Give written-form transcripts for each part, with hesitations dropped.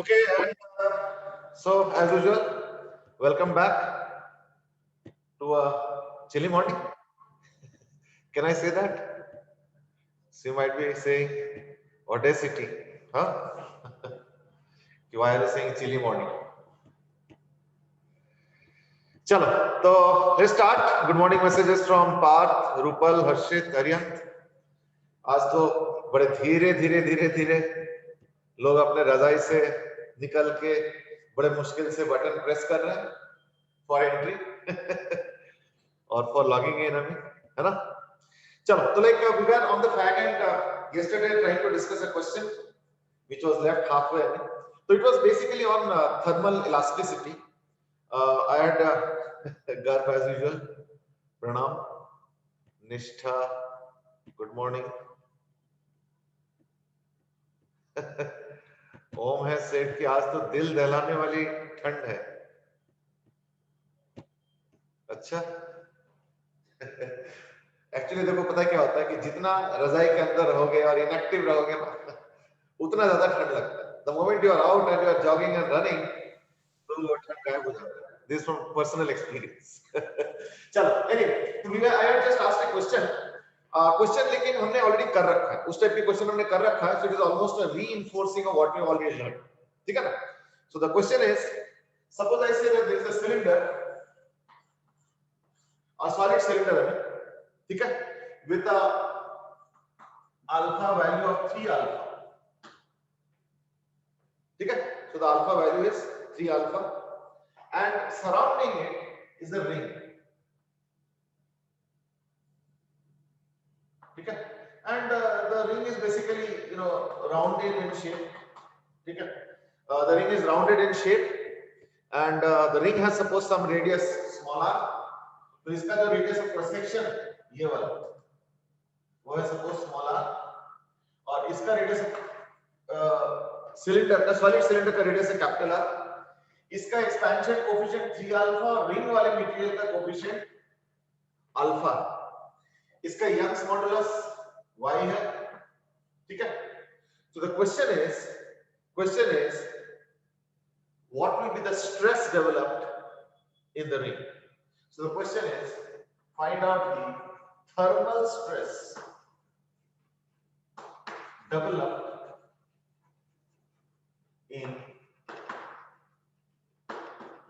Okay, and so as usual, welcome back to a chilly morning. Can I say that? So you might be saying audacity, huh? Why are you saying chilly morning? Chalo, so let's start. Good morning messages from Parth, Rupal, Harshit, Aryant. आज तो बड़े धीरे धीरे धीरे धीरे लोग अपने रजाई से निकल के बड़े मुश्किल से बटन प्रेस कर रहे हैं फॉर एंट्री और फॉर लॉगिंग इन अभी, है ना? चलो, तो like we were on the fag end yesterday trying to discuss a question which was left halfway. So it was basically on thermal elasticity. I had Garb as usual. Pranam, Nishtha, good morning. ओम है सेठ की आज तो दिल दहलाने वाली ठंड है. अच्छा. एक्चुअली देखो पता है क्या होता है कि जितना रजाई के अंदर रहोगे और इनएक्टिव रहोगे ना उतना ज्यादा ठंड लगता है. The moment you are out and you are jogging and running तो वो ठंड गायब हो जाता है. This from personal experience. चलो, एनीवे, तो I have just asked a question. Question लेकिन हमने ऑलरेडी कर रखा है. उस टाइप की क्वेश्चन हमने कर रखा है. So it is almost a reinforcing of what we already learn. ठीक है ना? So the question is, suppose I say that there is a cylinder, a solid cylinder है, ठीक है, with a alpha value of 3 alpha, ठीक है. So the alpha value is 3 alpha and surrounding it is a ring, ठीक है, and the ring is basically rounded in shape, ठीक है. The ring is rounded in shape and the ring has suppose some radius smaller. तो इसका जो radius of cross section ये वाला वो है सपोज स्मॉलर और इसका रेडियस ऑफ सिलेंडर का सॉलिड सिलेंडर का रेडियस है कैपिटल आर. इसका एक्सपेंशन कोएफिशिएंट 3 अल्फा और रिंग वाले मटेरियल का कोएफिशिएंट अल्फा. इसका यंग्स मॉडुलस y है, ठीक है. सो the question is what will be the stress developed in the ring. So the question is, find out the thermal stress developed in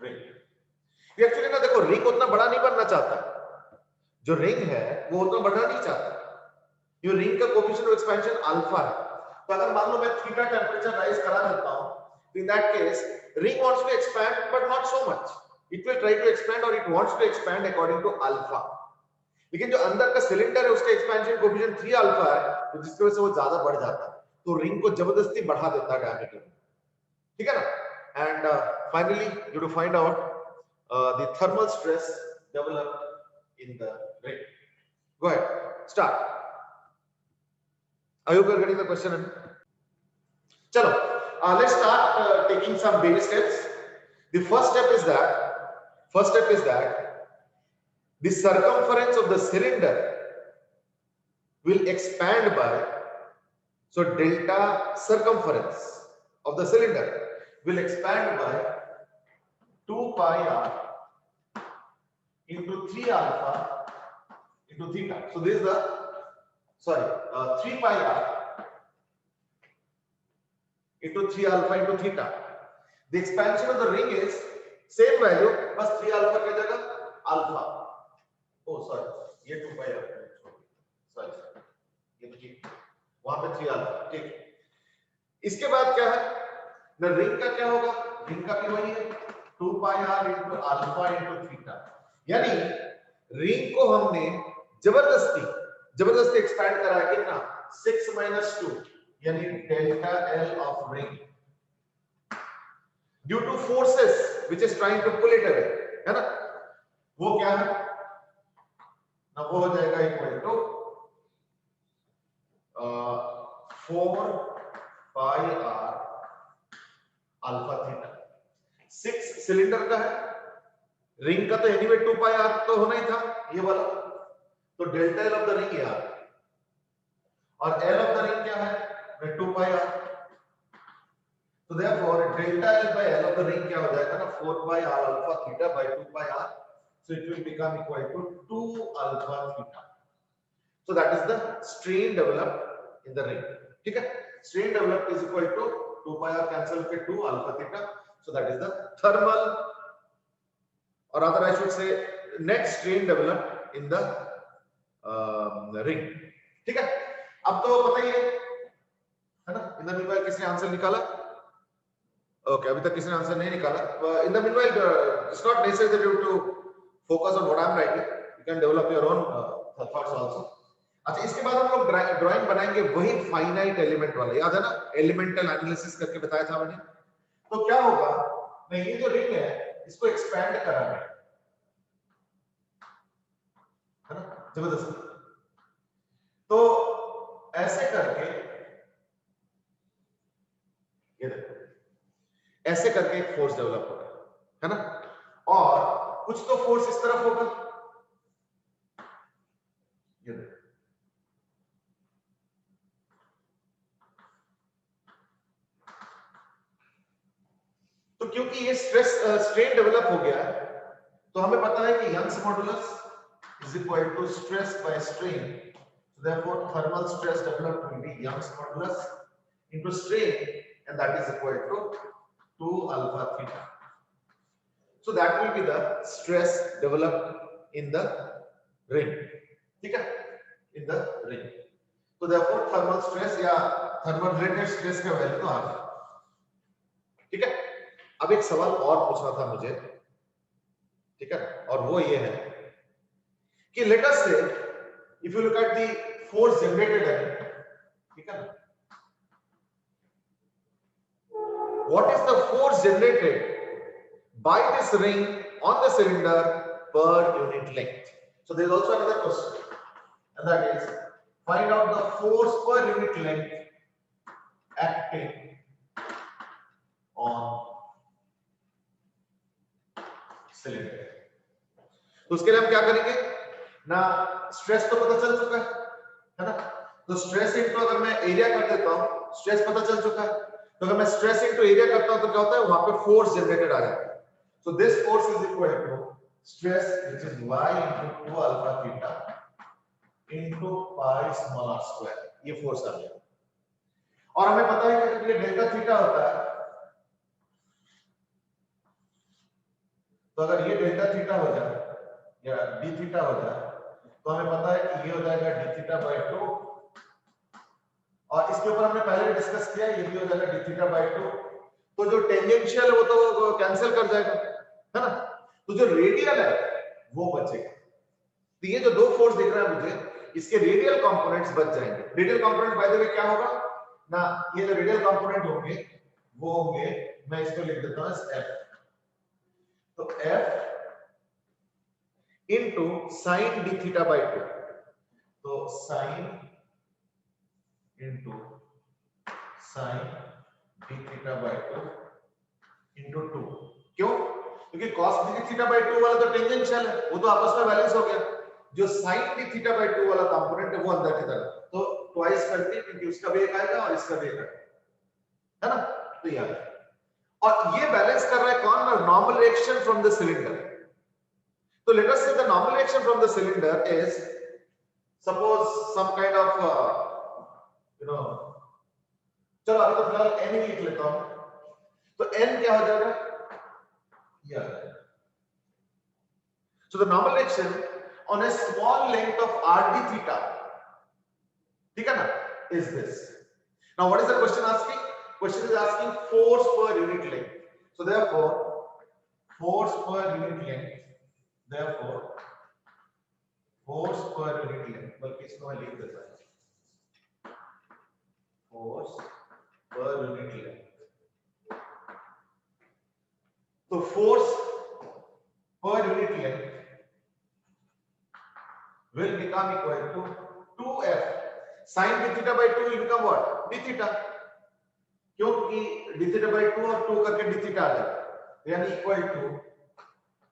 ring. ये actually ना देखो ring उतना बड़ा नहीं बनना चाहता. जो रिंग है वो उतना बड़ा नहीं चाहता. ये रिंग का कोएफिशिएंट ऑफ एक्सपेंशन अल्फा है. तो अगर मान लो मैं थीटा टेंपरेचर राइज करा देता हूं, तो in that case ring wants to expand but not so much. It will try to expand or it wants to expand according to alpha. लेकिन जो अंदर का सिलेंडर है उसका एक्सपेंशन कोएफिशिएंट 3 अल्फा है, तो जिसकी वजह से वो ज्यादा बढ़ जाता है. तो रिंग को जबरदस्ती बढ़ा देता है डायमीटर, ठीक है ना. And finally you to find out the thermal stress developed in the ring. Go ahead, start. Are you getting the question? चलो, let's start taking some baby steps. The first step is that the circumference of the cylinder will expand by, so delta circumference of the cylinder will expand by 2 pi r into 3 alpha into theta. So this is the 3 pi r into 3 alpha into theta. The expansion of the ring is same value, बस 3 alpha की जगह alpha. Oh sorry, ये 2 pi r, sorry, ये ठीक, वहां पे 3 alpha, ठीक. इसके बाद क्या है ना, रिंग का क्या होगा, रिंग का भी वही है 2 pi r into alpha into theta. यानी रिंग को हमने जबरदस्ती एक्सपैंड करा है कितना, 6 minus 2 यानी delta L of ring due to forces which is trying to pull it away, है ना. वो क्या है ना, वो हो जाएगा equal to 4 pi r alpha theta. 6 cylinder का है, रिंग का तो एनीवे 2 pi r तो होना ही था ये वाला. तो delta L of the ring यार, और L ऑफ द रिंग क्या है 2 pi r. So therefore delta L by L of the ring क्या हो जाएगा ना 4 pi r alpha theta by 2 pi r. So it will become equal to 2 alpha theta. So that is the strain developed in the ring. ठीक है? Strain developed is equal to 2 pi r cancel के 2 alpha theta. So that is the thermal, or rather I should say net strain developed in the ring. ठीक है? अब तो पता ही है ना? In the meanwhile किसने आंसर निकाला? Okay, अभी तक किसी ने आंसर नहीं निकाला. In the meanwhile, it's not necessary that you have to focus on what I'm writing. You can develop your own thoughts also. अच्छा, इसके बाद हम लोग ड्राइंग बनाएंगे वही फाइनाइट एलिमेंट वाला. याद है ना, एलिमेंटल एनालिसिस करके बताया था मैंने. तो क्या होगा, मैं ये जो रिंग है इसको एक्सपैंड कराना है ना, जबरदस्त. तो ऐसे करके ये देखो, ऐसे करके एक फोर्स डेवलप होगा, है ना. और कुछ तो फोर्स इस तरफ होगा, ये देखो. तो क्योंकि ये स्ट्रेन डेवलप हो गया है, तो हमें पता है कि Young's modulus is equal to stress by strain. Therefore thermal stress developed will be Young's modulus into strain, and that is equal to 2 alpha theta. So that will be the stress developed in the ring. ठीक है, in the ring. So therefore thermal stress या thermal related stress का value तो आ गया. ठीक है. अब एक सवाल और पूछना था मुझे, ठीक है, और वो ये है कि let us say if you look at the force generated, ठीक है, what is the force generated by this ring on the cylinder per unit length? So there is also another question, and that is find out the force per unit length acting on cylinder. तो उसके लिए हम क्या करेंगे ना, stress तो पता चल चुका है ना. तो स्ट्रेस इनटू अगर मैं एरिया कर देता हूं, स्ट्रेस पता चल चुका है. तो अगर मैं स्ट्रेस इनटू एरिया करता हूं तो क्या होता है, वहां पे फोर्स जनरेटेड आ जाता है. So this force is equal to stress, which is y into 2 alpha theta into pi small r square. ये फोर्स आ गया. और हमें पता है कि ये डेल्टा थीटा होता है, तो अगर ये डेल्टा थीटा हो जाए या डी थीटा हो जाए, तो हमें पता है कि ये हो जाएगा डी थीटा बाय 2, और इसके ऊपर हमने पहले डिस्कस किया, ये भी हो जाएगा डी थीटा बाय 2. तो जो टेंजेंशियल वो तो कैंसिल कर जाएगा, है ना. तो जो रेडियल है वो बचेगा. तो ये जो दो फोर्स दिख रहा है मुझे, इसके रेडियल कंपोनेंट्स बच जाएंगे. रेडियल कंपोनेंट बाय द वे क्या होगा ना, ये जो रेडियल कंपोनेंट होंगे वो होंगे, मैं इसको लिख देता हूं एफ. तो F into sine D theta by 2. तो sine into sine D theta by 2 into 2. क्यों? क्योंकि cos डी थीटा बाय 2 वाला तो टेंजेंशियल है, वो तो आपस में बैलेंस हो गया. जो sin डी थीटा बाय 2 वाला कंपोनेंट है वो अंदर की तरफ, तो ट्वाइस करके, क्योंकि उसका भी एक आएगा और इसका भी एक आएगा, है ना. तो ये और ये बैलेंस कर रहा है कौन, normal reaction from the cylinder. तो let us say the normal reaction from the cylinder is suppose some kind of you know, चलो अभी तो फिलहाल n ही लिख लेता हूं. तो n क्या हो जाएगा, yeah. So the normal reaction on a small length of rd theta, ठीक है ना, is this. Now what is the question asking? Question is asking force per unit length. So therefore force per unit length, therefore force per unit length, बल्कि इसको मैं लिख देता हूं, force per unit length. तो force per unit length will become equal to 2f. Sin d theta by 2 will become what? d theta. क्योंकि d theta by 2 और 2 करके d theta आ जाएगा, यानी equal to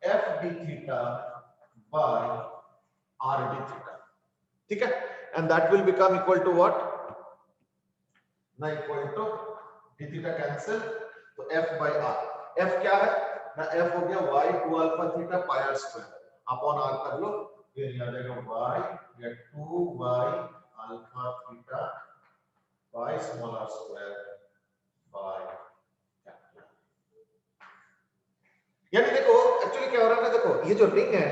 f d theta by r d theta. ठीक है, and that will become equal to what? ना equal to d theta cancel, F by R. F क्या है ना, F हो गया y 2 alpha theta pi r square upon r कर लो, फिर यहाँ जाएगा y या 2y alpha theta pi small r square by capital. यानी देखो एक्चुअली क्या हो रहा है ना, देखो ये जो रिंग है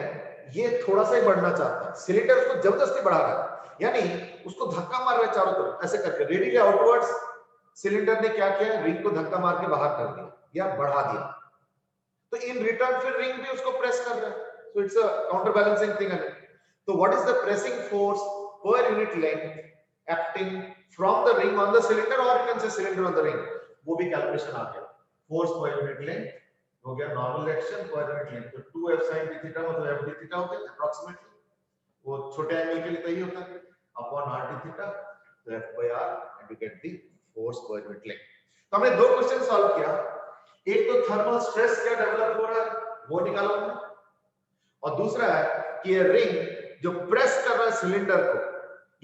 ये थोड़ा सा ही बढ़ना चाहता है, सिलेंडर उसको जबरदस्ती बढ़ा रहा है, यानी उसको धक्का मार रहा है चारों तरफ ऐसे करके, रेडियली आउटवर्ड्स सिलेंडर ने क्या किया, रिंग को धक्का मार के बाहर कर दिया या बढ़ा दिया, तो इन रिटर्न फिर रिंग भी उसको प्रेस कर रहा है, so it's a counter balancing thing है। तो what is the pressing force पर unit length acting from the ring on the cylinder, और you can say cylinder on the ring, वो भी कैलकुलेशन आ गया, फोर्स पर यूनिट लेंथ हो गया नॉर्मल एक्शन पर यूनिट लेंथ, तो 2 f sin d थीटा मतलब f d थीटा होता है अप्रोक्सीमेटली, वो छोटे एंगल के लिए तो ही होता है, अपॉन r d थीटा, तो f by r and you get the force पर यूनिट लेंथ। तो हमने दो क्वेश्चन सॉल्व किया, एक तो थर्मल स्ट्रेस क्या डेवलप हो रहा है वो निकाला हमने, और दूसरा है कि ये रिंग जो प्रेस कर रहा है सिलेंडर को,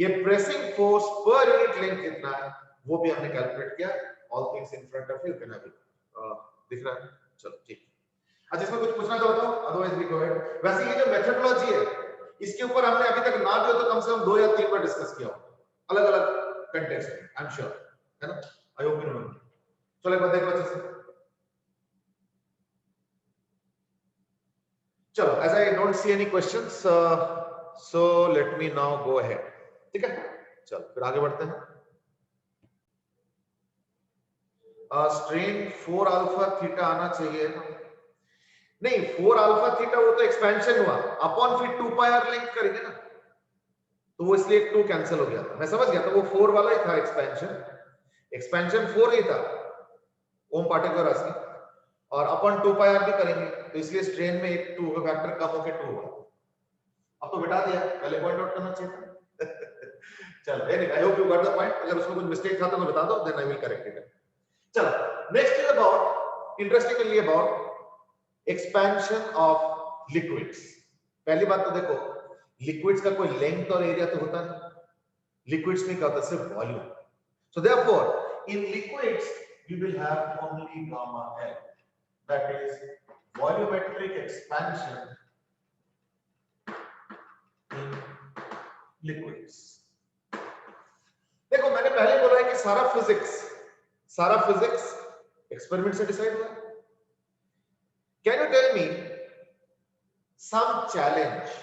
ये प्रेसिंग फोर्स पर यूनिट लेंथ कितना है वो भी हमने कैलकुलेट किया। All things in front of you can have it, दिख रहा है, चलो ठीक। अच्छा इसमें कुछ पूछना तो बताओ, अदरवाइज वी गो अहेड। वैसे ये जो मेथोडोलॉजी है इसके ऊपर हमने अभी तक ना भी हो तो कम से कम 2 या 3 बार डिस्कस किया हो अलग अलग कंटेक्स्ट में, आई एम श्योर, है ना, आई होप यू रिमेंबर। चलो एक बार देखो अच्छे से, चलो as I don't see any questions, so let me now go ahead, ठीक है, चलो फिर आगे बढ़ते हैं। स्ट्रेन 4 अल्फा थीटा आना चाहिए ना, नहीं 4 अल्फा थीटा वो तो एक्सपेंशन हुआ अपॉन फिर 2 पाई आर लेंथ करेंगे ना, तो वो इसलिए 2 कैंसिल हो गया था, मैं समझ गया था वो 4 वाला ही था एक्सपेंशन, एक्सपेंशन 4 ही था ओम पार्टिकुलर असली, और अपन 2 पाई आर भी करेंगे तो इसलिए स्ट्रेन में एक 2 का फैक्टर कम होकर 2 हुआ, अब तो बिठा दिया, पहले पॉइंट आउट करना चाहिए था। चलो anyway I hope you got the point, अगर उसमें कुछ मिस्टेक था तो मैं बता दो, then I will correct it. चलो next is about interestingly about expansion of liquids. पहली बात तो देखो लिक्विड्स का कोई लेंथ और एरिया तो होता नहीं, लिक्विड्स में क्या होता है सिर्फ volume, so therefore in liquids we will have only gamma L, that is volumetric expansion in liquids। देखो मैंने पहले बोला है कि सारा फिजिक्स एक्सपेरिमेंट से डिसाइड हुआ। Can you tell me some challenge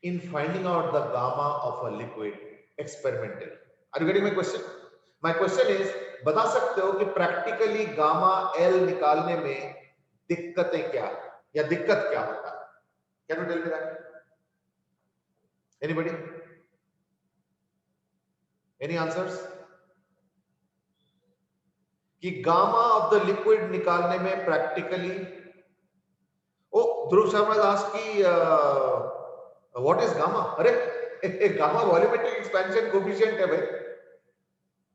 in finding out the gamma of a liquid experimentally? Are you getting my question? My question is, बता सकते हो कि प्रैक्टिकली गामा एल निकालने में दिक्कतें क्या है या दिक्कत क्या होता है? Can you tell me that? Anybody? Any answers? कि गामा ऑफ द लिक्विड निकालने में प्रैक्टिकली, ओ ध्रुव शर्मा दास की व्हाट इज गामा? अरे गामा वॉल्यूमेट्रिक एक्सपेंशन कोएफिशिएंट है भाई,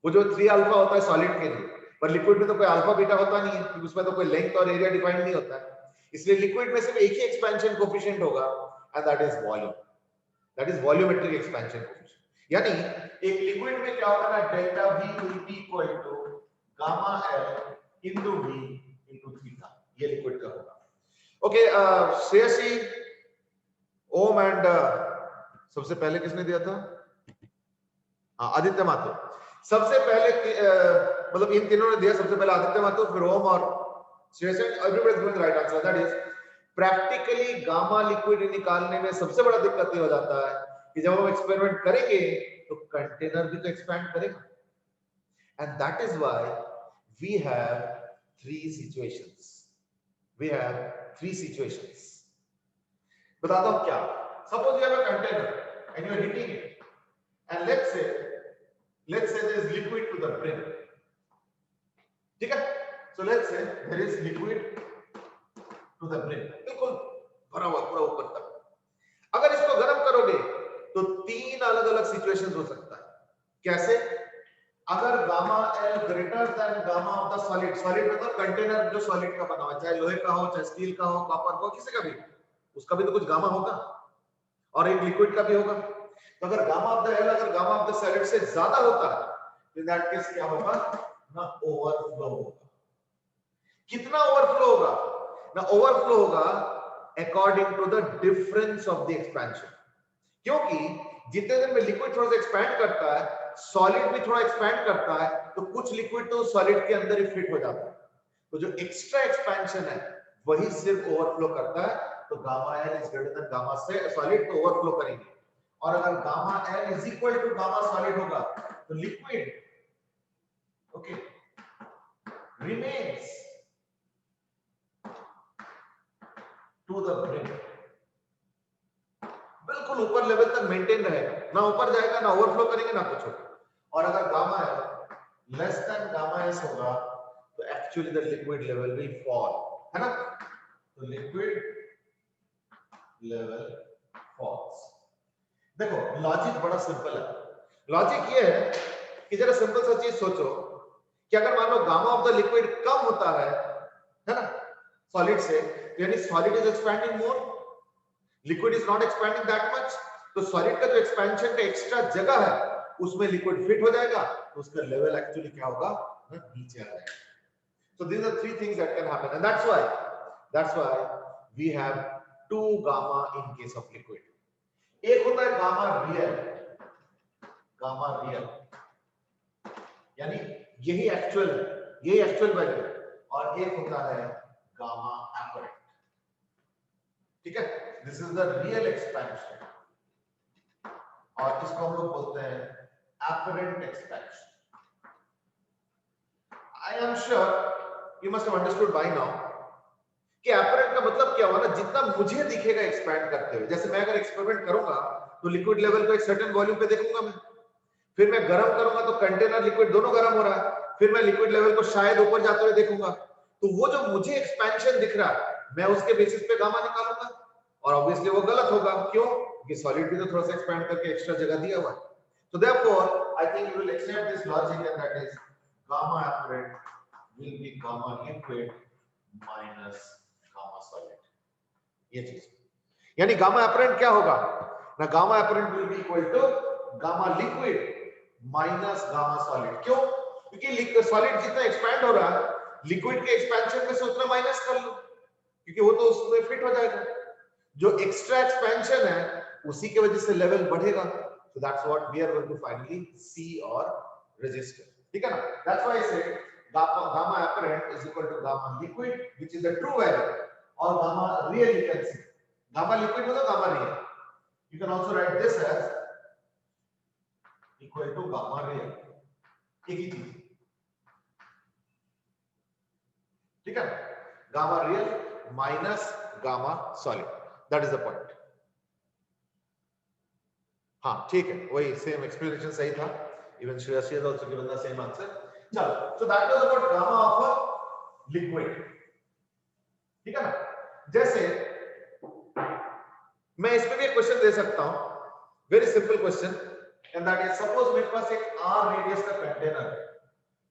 वो जो 3 अल्फा होता है सॉलिड के लिए, पर लिक्विड में तो कोई अल्फा बीटा होता नहीं है क्योंकि उसमें तो कोई लेंथ और एरिया डिफाइन नहीं होता है, इसलिए लिक्विड में सिर्फ एक ही एक्सपेंशन कोएफिशिएंट होगा and that is volume, that is volumetric expansion coefficient. यानी एक लिक्विड में क्या होगा ना, delta V will be equal to gamma L into V into theta, ये लिक्विड का होगा। ओके श्रेयसी, ओम एंड सबसे पहले किसने दिया था? आदित्य माथुर। सबसे पहले मतलब इन तीनों ने दिया, सबसे पहले आदित्य माथुर, फिर ओम और Shreyasi. Everybody is giving the right answer, that is practically gamma liquid निकालने में सबसे बड़ा दिक्कत ये हो जाता है कि जब हम एक्सपेरिमेंट करेंगे तो कंटेनर भी तो एक्सपैंड करेगा, and that is why we have three situations. बताता हूं क्या। Suppose you have a container and you are heating it and let's say there is liquid to the brim, ठीक है? So let's say there is liquid to the brim, बिल्कुल भरा हुआ पूरा ऊपर तक। अगर इसको गर्म करोगे तो तीन अलग अलग सिचुएशंस हो सकता है। कैसे? अगर gamma L greater than gamma of the solid, solid मतलब कंटेनर जो सॉलिड का बना हुआ, चाहे लोहे का हो, चाहे स्टील का हो, कॉपर का हो, किसी का भी, उसका भी तो कुछ गामा होगा और एक लिक्विड का भी होगा। तो अगर गामा ऑफ द L अगर गामा ऑफ द सॉलिड से ज्यादा होता है, इन दैट केस क्या होगा ना, ओवरफ्लो होगा। कितना ओवरफ्लो होगा ना, ओवरफ्लो होगा according to the difference of the expansion, क्योंकि जितने दिन में लिक्विड थोड़ा सा एक्सपैंड करता है, सॉलिड भी थोड़ा एक्सपैंड करता है, तो कुछ लिक्विड तो सॉलिड के अंदर ही फिट हो जाता है, तो जो एक्स्ट्रा एक्सपेंशन है वही सिर्फ ओवरफ्लो करता है। तो gamma L is greater than gamma से सॉलिड, तो ओवरफ्लो करेंगे। और अगर gamma L is equal to gamma solid होगा तो liquid okay remains to the brim, बिल्कुल ऊपर लेवल तक मेंटेन रहेगा, ना ऊपर जाएगा, ना ओवरफ्लो करेंगे, ना कुछ होगा। और अगर gamma L less than gamma S होगा तो actually the liquid level will fall, है ना, तो लिक्विड लेवल फॉल्स। देखो लॉजिक बड़ा सिंपल है, लॉजिक ये है कि जरा सिंपल सा चीज सोचो कि अगर मान लो गामा ऑफ द लिक्विड कम होता है ना, सॉलिड से, यानी solid is expanding more, liquid is not expanding that much, तो सॉलिड का जो एक्सपेंशन का एक्स्ट्रा जगह है उसमें लिक्विड फिट हो जाएगा, तो उसका लेवल एक्चुअली क्या होगा, नीचे आ जाएगा। So these are three things that can happen, and that's why we have two gamma in case of liquid. एक होता है गामा रियल यानी यही एक्चुअल वैल्यू, और एक होता है गामा एपरेंट, ठीक है, this is the real expansion, और इसको हम लोग बोलते हैं apparent expansion. I am sure you must have understood by now कि एपरेंट का मतलब क्या हुआ ना, जितना मुझे दिखेगा एक्सपैंड करते हुए, जैसे मैं अगर एक्सपेरिमेंट करूंगा तो लिक्विड लेवल को एक सर्टेन वॉल्यूम पे देखूंगा मैं, फिर मैं गर्म करूंगा तो कंटेनर लिक्विड दोनों गर्म हो रहा है, फिर मैं लिक्विड लेवल को शायद ऊपर जाते हुए देखूंगा, तो वो जो मुझे एक्सपेंशन दिख रहा है मैं उसके बेसिस पे गामा निकालूंगा, और ऑब्वियसली वो गलत होगा, क्यों, क्योंकि सॉलिड भी तो थोड़ा सा एक्सपैंड करके एक्स्ट्रा जगह दिया हुआ है। So therefore I think you will accept this logic, and that is gamma apparent will be gamma liquid minus gamma solid, ये चीज, यानी गामा एपरेंट क्या होगा ना, gamma apparent will be equal to gamma liquid minus gamma solid, क्यों, क्योंकि solid जितना expand हो रहा है लिक्विड के एक्सपेंशन में से उतना माइनस कर लो, क्योंकि वो तो उसमें फिट हो जाएगा, जो एक्स्ट्रा एक्सपेंशन है उसी की वजह से लेवल बढ़ेगा, so that's what we are going to finally see or register, ठीक है ना, that's why I say gamma apparent is equal to gamma liquid, which is the true value, or gamma real, you can see gamma liquid मतलब gamma real, you can also write this as equal to gamma real, एक ही चीज, ठीक है, gamma real minus gamma solid, that is the point। हाँ ठीक है, वही same explanation सही था, even Shreyasi has also given the same answer। चलो, so that was about gamma of a liquid, ठीक है ना, जैसे मैं इस पे भी एक क्वेश्चन दे सकता हूं, very simple question, and that is suppose मेरे पास एक आर रेडियस का कंटेनर है,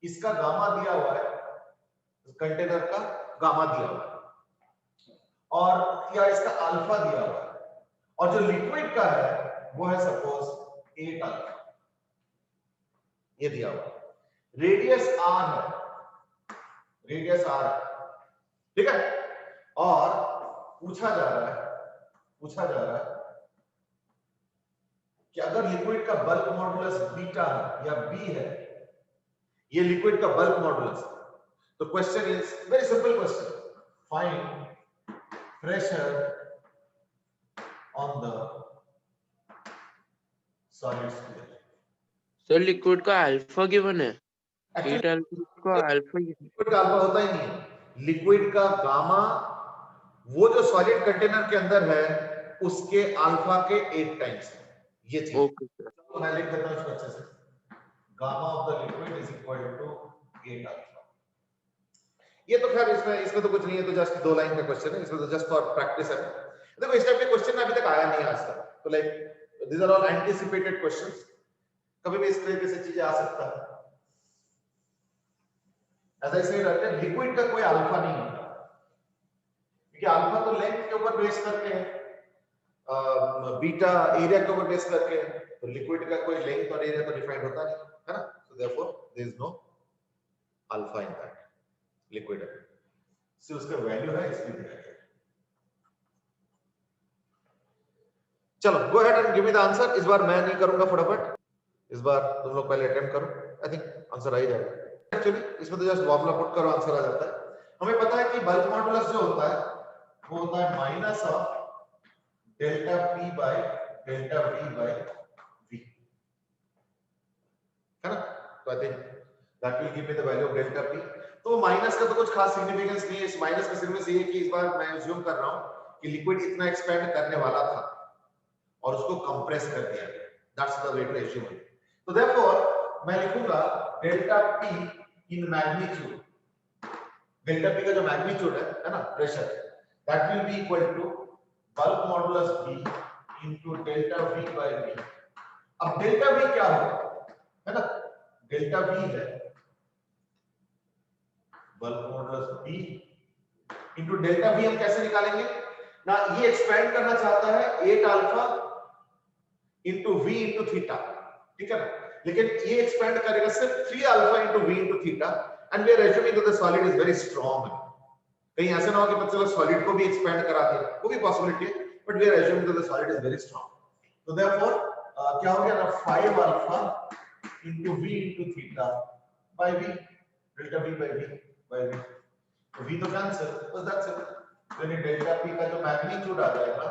इसका गामा दिया हुआ है, कंटेनर का गामा दिया हुआ है, और या इसका अल्फा दिया हुआ है, और जो लिक्विड का है वो है सपोज 8 अल्फा, ये दिया हुआ, रेडियस आर है, रेडियस आर है, ठीक है, और पूछा जा रहा है कि अगर लिक्विड का बल्क मॉडुलस बीटा है या बी है, ये लिक्विड का बल्क मॉडुलस, तो question is very simple question, find pressure on the solid sphere. Sir liquid का अल्फा गिवन है, एक्चुअली लिक्विड का अल्फा लिक्विड का अल्फा होता ही नहीं है, लिक्विड का गामा वो जो सॉलिड कंटेनर के अंदर है उसके अल्फा के 8 टाइम्स है, ये चीज। ओके सर, तो मैं लिख देता हूं इसको अच्छे से, gamma of the liquid is equal to 8 alpha. ये तो खैर इसमें तो कुछ नहीं है, तो जस्ट 2 लाइन का क्वेश्चन है, इसमें तो जस्ट फॉर प्रैक्टिस है। देखो इस टाइप के क्वेश्चन अभी तक आया नहीं आज तक, तो like these are all anticipated questions, कभी भी इस तरीके से चीजें आ सकता है। As I said earlier, liquid का कोई अल्फा नहीं होता, क्योंकि अल्फा तो लेंथ के ऊपर बेस करके है, बीटा एरिया के ऊपर बेस करके है, तो लिक्विड का कोई लेंथ और एरिया तो डिफाइंड होता नहीं है ना, so therefore there is no alpha in that liquid. से उसका वैल्यू है इसलिए दिया गया। चलो go ahead and give me the answer. इस बार मैं नहीं करूंगा फटाफट, इस बार तुम लोग पहले अटेम्प्ट करो, आई थिंक आंसर आ ही जाएगा। एक्चुअली इसमें तो जस्ट फॉर्मूला पुट करो, आंसर आ जाता है। हमें पता है कि बल्क मॉडुलस जो होता है वो होता है minus of delta P by delta V by V, है ना? तो I think that will give me the value of delta P. तो माइनस का तो कुछ खास सिग्निफिकेंस नहीं है, इस माइनस का सिर्फ ये है कि इस बार मैं अज्यूम कर रहा हूं कि लिक्विड इतना एक्सपेंड करने वाला था और उसको कंप्रेस कर दिया गया, that's the way to assume it. तो देयरफॉर मैं लिखूंगा delta P in magnitude, delta P का जो मैग्नीट्यूड है ना, pressure, that will be equal to bulk modulus B into delta V by V. अब डेल्टा वी क्या होगा, है ना? डेल्टा वी है bulk modulus B into delta V. हम कैसे निकालेंगे ना, ये एक्सपेंड करना चाहता है 8 alpha into V into theta, ठीक है ना? लेकिन ये एक्सपेंड करेगा सिर्फ 3 alpha into V into theta, and we are assuming that the solid is very strong. कहीं ऐसा ना हो कि पता चला सॉलिड को भी एक्सपेंड करा दिया, वो भी पॉसिबिलिटी है, but we are assuming that the solid is very strong. तो देयरफॉर क्या हो गया ना, 5 alpha into V into theta by V, delta V by V by V. तो वी तो कैंसिल, बस दैट्स इट। यानी डेल्टा पी का जो मैग्नीट्यूड आ जाएगा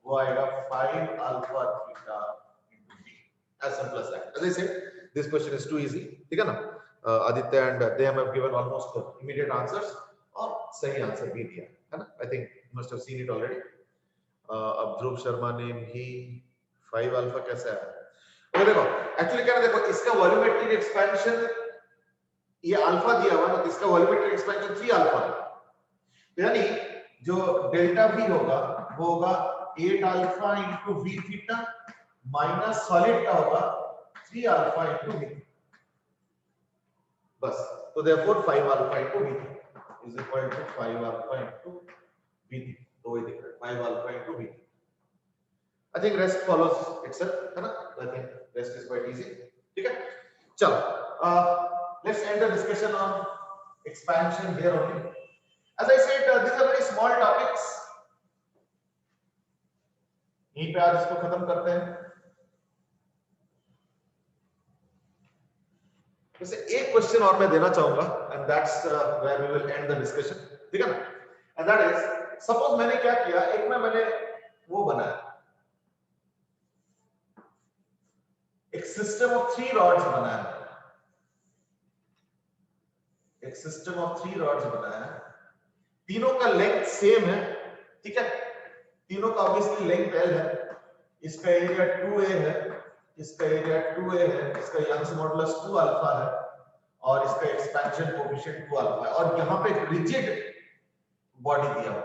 वो आएगा 5 alpha theta into V, as simple as that. As I said, this question is too easy, ठीक है ना? Aditya and they have given almost immediate answers और सही आंसर भी दिया है ना? I think you must have seen it already. अब ध्रुव शर्मा ने भी 5 अल्फा कैसे आया? और देखो एक्चुअली क्या है, देखो इसका वॉल्यूमेट्रिक एक्सपेंशन ये अल्फा दिया हुआ ना, तो इसका वॉल्यूमेट्रिक एक्सपेंशन 3 अल्फा, यानी जो डेल्टा वी होगा वो होगा 8 alpha into V theta minus solid का होगा 3 अल्फा इनटू वी, बस। तो therefore 5 alpha into V is equal to 5 alpha into V, तो ये दिख रहा है 5 alpha into V. I think rest follows itself, है ना? I think rest is quite easy, ठीक है? चलो let's end the discussion on expansion here only. As I said, these are very small topics. यहीं पे आज इसको खत्म करते हैं। वैसे एक क्वेश्चन और मैं देना चाहूंगा, and that's where we will end the discussion, ठीक है ना? And that is, suppose मैंने क्या किया, एक में मैंने वो बनाया, एक सिस्टम ऑफ 3 रॉड्स बनाया, एक सिस्टम ऑफ 3 रॉड्स बनाया, तीनों का लेंथ सेम है, ठीक है? तीनों का ऑब्वियसली लेंथ L है, इसका एरिया 2a है, इसका एरिया 2a है, इसका यंग्स मॉडुलस 2 अल्फा है और इसका एक्सपेंशन कोएफिशिएंट 2 अल्फा है, और यहां पे एक रिजिड बॉडी दिया हुआ।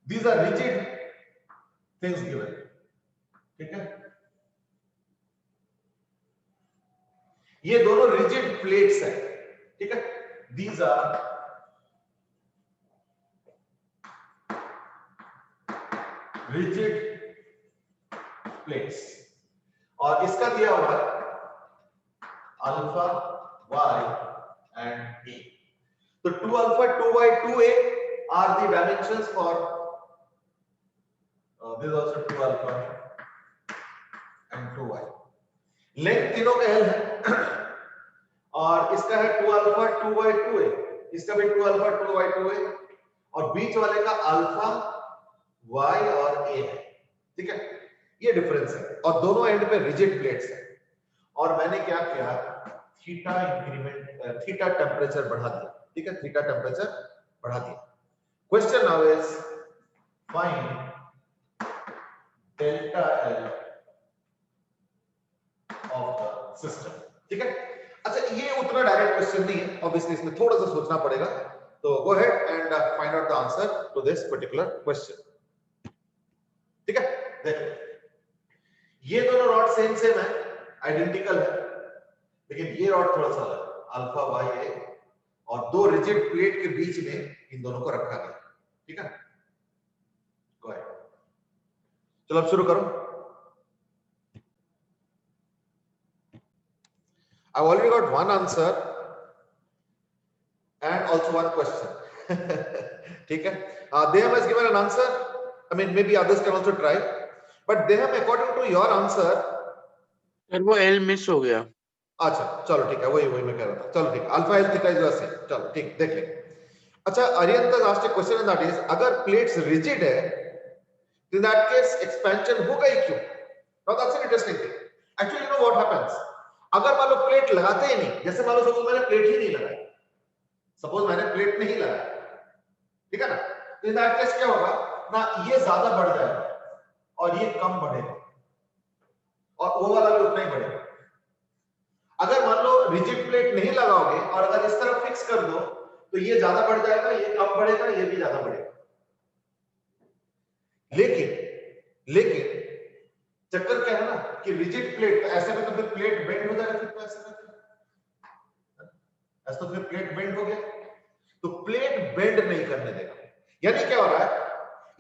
These are rigid things given, ठीक है? ये दोनों रिजिड प्लेट्स हैं, ठीक है? दीज आर रिजिड प्लेट्स, और इसका दिया हुआ है अल्फा y एंड a। तो 2 alpha 2y 2a are the dimensions for this also 2 alpha and 2y। Length तीनों का l है और इसका है 2 अल्फा 2y 2a, इसका भी 2 अल्फा 2y 2a, और बीच वाले का अल्फा y और a है, ठीक है? ये डिफरेंस है, और दोनों एंड पे रिजिड प्लेट्स है। और मैंने क्या किया, थीटा इंक्रीमेंट, थीटा टेम्परेचर बढ़ा दिया, ठीक है? थीटा टेम्परेचर बढ़ा दिया। Question now is find delta L of the system, ठीक है? अच्छा, ये उतना डायरेक्ट क्वेश्चन नहीं है, ऑब्वियसली इसमें थोड़ा सा सोचना पड़ेगा, तो go ahead and find out the answer to this particular question, ठीक है? देखो ये दोनों रॉड सेम सेम है, आइडेंटिकल है, लेकिन ये रॉड थोड़ा सा अलग, अल्फा वाई ए, और दो रिजिड प्लेट के बीच में इन दोनों को रखा गया, ठीक है? गो अहेड, चलो अब शुरू करो। I've already got one answer and also one question. ठीक है, Deham has given an answer. I mean, maybe others can also try, but Deham, according to your answer, sir वो एल मिस हो गया। अच्छा चलो ठीक है, वही वही मैं कह रहा था। चलो ठीक, alpha L theta is the same. चलो ठीक, देख ले। अच्छा, Arihant last question in that is, अगर प्लेट्स रिजिड है, in that case expansion होगा ही क्यों? Now that's an interesting thing. Actually, you know what happens? अगर मान लो प्लेट लगाते ही नहीं, जैसे मान लो सपोज मैंने प्लेट ही नहीं लगाई, सपोज मैंने प्लेट नहीं लगाया, ठीक है ना, तो इन दैट केस क्या होगा ना, ये ज्यादा बढ़ जाएगा और ये कम बढ़ेगा और वो वाला भी उतना ही बढ़ेगा। अगर मान लो रिजिड प्लेट नहीं लगाओगे और अगर इस तरफ फिक्स कर दो, तो ये ज्यादा बढ़ जाएगा, ये कम बढ़ेगा, ये भी ज्यादा बढ़ेगा। लेकिन चक्कर क्या है ना कि रिजिड प्लेट, ऐसे में तो फिर प्लेट बेंड हो जाएगा, फिर तो ऐसा तो फिर प्लेट बेंड हो गया, तो प्लेट बेंड नहीं करने देगा। यानी क्या हो रहा है,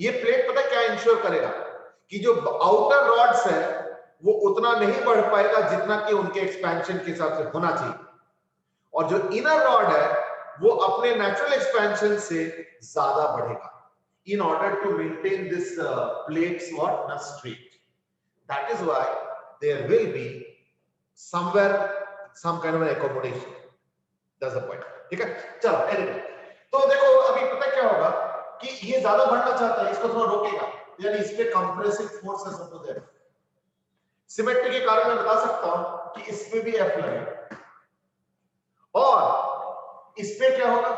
ये प्लेट पता क्या इंश्योर करेगा कि जो आउटर रॉड्स है वो उतना नहीं बढ़ पाएगा जितना कि उनके एक्सपेंशन के हिसाब से होना चाहिए, और जो इनर रॉड है वो अपने नेचुरल एक्सपेंशन से ज्यादा बढ़ेगा, in order to maintain this plates what not straight. That is why there will be somewhere some kind of an accommodation. That's the point. ठीक है, चलो anyway, तो देखो अभी पता क्या होगा कि ये ज्यादा बढ़ना चाहता है, इसको थोड़ा रोकेगा, यानी इस पे कंप्रेसिव फोर्स है सपोज है। सिमेट्री के कारण मैं बता सकता हूं कि इस पे भी F लगेगा और इस पे क्या होगा,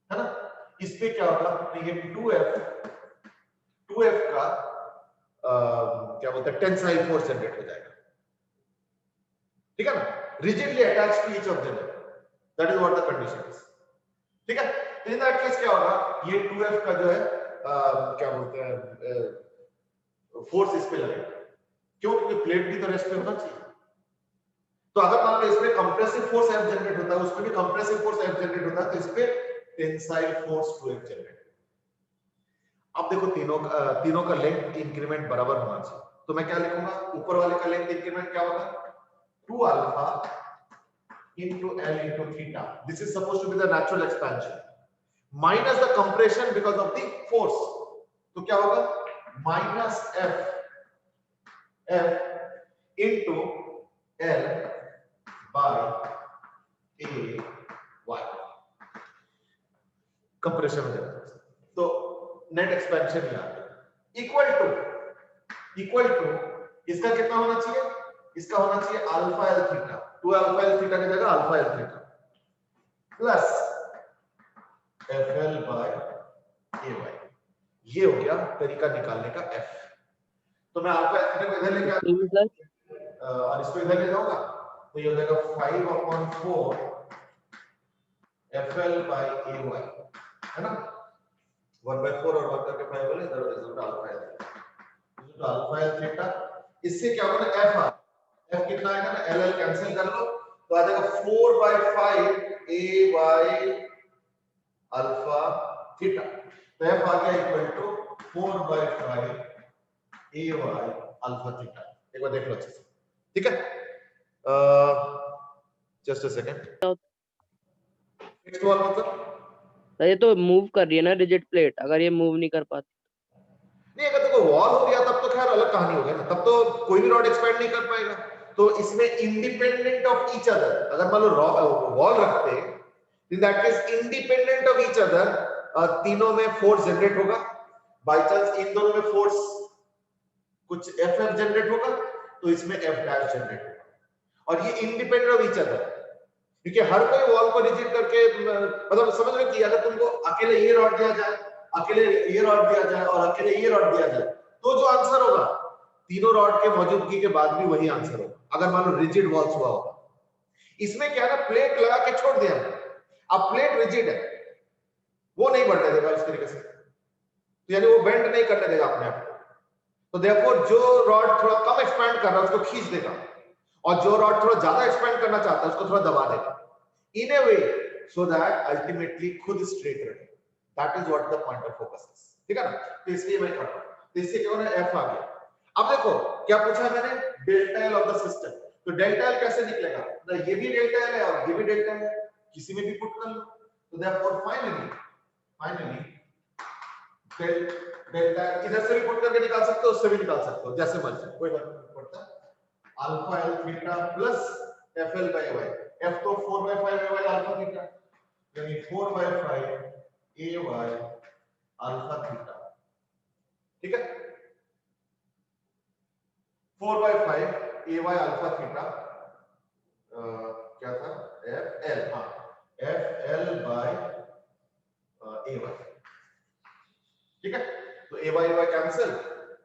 है ना, इस पे क्या होगा, तो ये 2F का क्या बोलते हैं टेंसाइल फोर्स जनरेट हो जाएगा, ठीक है ना, rigidly attached to each of them, that is what the condition is. ठीक है, इन दैट केस क्या होगा, ये 2F का जो है क्या बोलते हैं फोर्स इस पे लगेगा, क्यों, क्योंकि प्लेट भी तो रेस्ट पे होना चाहिए। तो अगर मान लो इस पे कंप्रेसिव फोर्स F जनरेट होता है, उस पे भी कंप्रेसिव फोर्स F जनरेट होता है, तो इस पे टेंसाइल फोर्स 2F जनरेट। अब देखो तीनों का लेंथ इंक्रीमेंट बराबर होना चाहिए, तो मैं क्या लिखूंगा, ऊपर वाले का लेंथ इंक्रीमेंट क्या होगा, 2 alpha into L into theta. This is supposed to be the natural expansion minus the compression because of the force. तो क्या होगा, minus F into L by A y, compression हो जाएगा, तो नेट एक्सपेंशन ही आ गया equal to इसका कितना होना चाहिए, इसका होना चाहिए alpha L theta, 2 alpha L theta की जगह alpha L theta plus F L by A Y. ये हो गया तरीका निकालने का एफ। तो मैं अल्फा एल थीटा को इधर लेके आता और इसको इधर ले जाऊंगा, तो ये हो जाएगा 5/4 F L by A Y, है ना, 1/4 और 1 करके 5 बोले, इधर is alpha L theta, alpha L theta, इससे क्या होगा ना, एफ कितना आएगा ना, एल एल कैंसिल कर लो, तो आ जाएगा 4/5 ए वाई अल्फा थीटा, तो एफ आ गया equal to 4/5 A Y alpha theta. एक बार देख लो अच्छे से, ठीक है, जस्ट अ सेकंड। नेक्स्ट वाला मतलब ये तो मूव कर रही है ना रिजिड प्लेट, अगर ये मूव नहीं कर पाती, नहीं, अगर देखो वॉल हो गया तब तो खैर अलग कहानी हो गई ना, तब तो कोई भी रॉड एक्सपेंड नहीं कर पाएगा, तो इसमें इंडिपेंडेंट ऑफ ईच अदर, अगर मान लो वॉल रखते इन that case independent of each other तीनों में फोर्स जनरेट होगा, बाय चांस इन दोनों में फोर्स कुछ एफ जनरेट होगा, तो इसमें एफ डैश जनरेट होगा, और ये इंडिपेंडेंट ऑफ ईच अदर, क्योंकि हर कोई वॉल को रिजिड करके, मतलब समझ रहे हो कि अगर तुमको अकेले ये रॉड दिया जाए, अकेले ये रॉड दिया जाए और अकेले ये रॉड दिया जाए, तो जो आंसर होगा तीनों रॉड के मौजूदगी के बाद भी वही आंसर होगा, अगर मान लो रिजिड वॉल्स हुआ होगा। इसमें क्या है ना, प्लेट लगा के छोड़ दिया, अब प्लेट रिजिड है, वो नहीं बढ़ने देगा इस तरीके से, तो यानी वो बेंड नहीं करने देगा अपने आप को, तो देयरफॉर जो रॉड थोड़ा कम एक्सपैंड कर रहा है उसको खींच देगा, और जो रॉड थोड़ा ज्यादा एक्सपैंड करना चाहता है उसको थोड़ा दबा देगा, इन ए वे सो दैट अल्टीमेटली खुद स्ट्रेट रहे। That is what the point of focus is, ठीक है ना, तो इसलिए मैं कर रहा हूं, तो इससे क्या होना, एफ आ गया। अब देखो क्या पूछा मैंने, delta L of the system, तो डेल्टा एल कैसे निकलेगा, तो ये भी डेल्टा एल है और ये भी डेल्टा एल है, किसी में भी पुट कर लो, तो देयरफॉर फाइनली फाइनली डेल्टा इधर से भी पुट करके निकाल सकते हो, उससे भी निकाल सकते हो, जैसे मर्जी, कोई फर्क नहीं पड़ता। Alpha L theta plus F L by Y, F तो 4/5 ए वाई अल्फा थीटा, यानी 4/5 ए वाई अल्फा थीटा, ठीक है। 4/5 ए वाई अल्फा थीटा क्या था, एफ एल, हाँ F L by A Y, ठीक है। तो A Y Y cancel,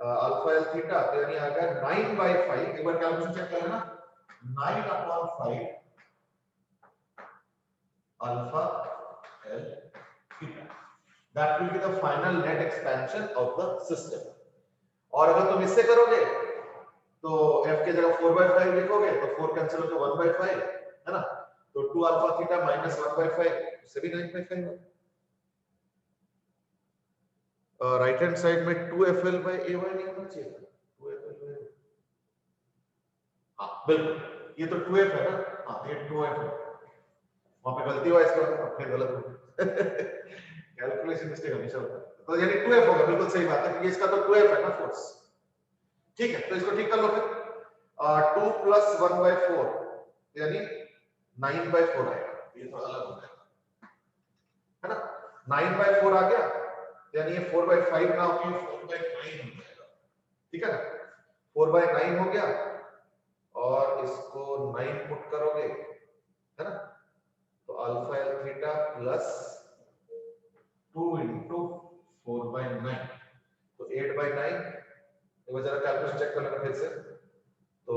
alpha L theta तो यानी आ गया 9/5, एक बार कैलकुलेशन चेक कर लेना, 9/5 alpha L theta, that will be the final net expansion of the system. और अगर तुम इससे करोगे तो f के जगह 4/5 लिखोगे तो 4 कैंसिल होकर 1/5 है ना, तो 2 अल्फा थीटा माइनस 1/5, इससे भी 9/5 होगा। राइट हैंड साइड में 2fl by ay नहीं होना चाहिए, 2fl by, हाँ बिल्कुल ये तो 2f है ना, हाँ ये 2f है, वहां पे गलती हुआ इसका, फिर गलत हो कैलकुलेशन मिस्टेक हमेशा होता है, तो यानी 2f होगा, बिल्कुल सही बात है, क्योंकि इसका तो 2f है ना फोर्स, ठीक है। तो इसको ठीक कर लो फिर, 2 + 1/4 यानी 9/4 आएगा, ये थोड़ा अलग हो जाएगा है ना, 9/4 आ गया, यानी ये 4/5 ना होके 4/9 हो जाएगा, ठीक है ना, 4/9 हो गया, और इसको 9 पुट करोगे है ना, तो अल्फा एल थीटा प्लस 2 × 4/9, तो 8/9, एक बार जरा कैलकुलेशन चेक कर लेना फिर से, तो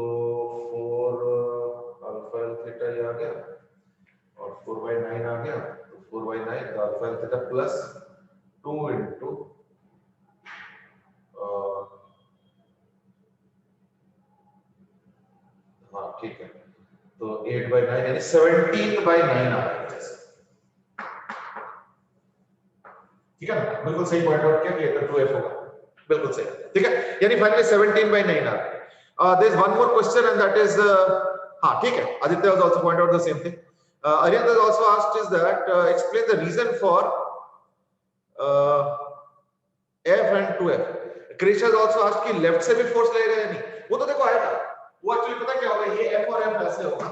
4 अल्फा एल थीटा ये आ गया और 4/9 आ गया, तो 4/9 तो अल्फा एल थीटा प्लस 2 × हाँ ठीक है, तो 8/9 यानी 17/9 आ रहा है, ठीक है ना, बिल्कुल सही पॉइंट आउट किया कि ये तो 2f होगा, बिल्कुल सही, ठीक है, यानी फाइनली 17/9 आ रहा है। There is one more question and that is, हाँ ठीक है, Aditya was also point out the same thing, Aryan has also asked is that explain the reason for f and 2f. Krish has also asked कि left से भी force लगेगा या नहीं, वो तो देखो आएगा, वो एक्चुअली पता क्या होगा, ये f और f ऐसे होगा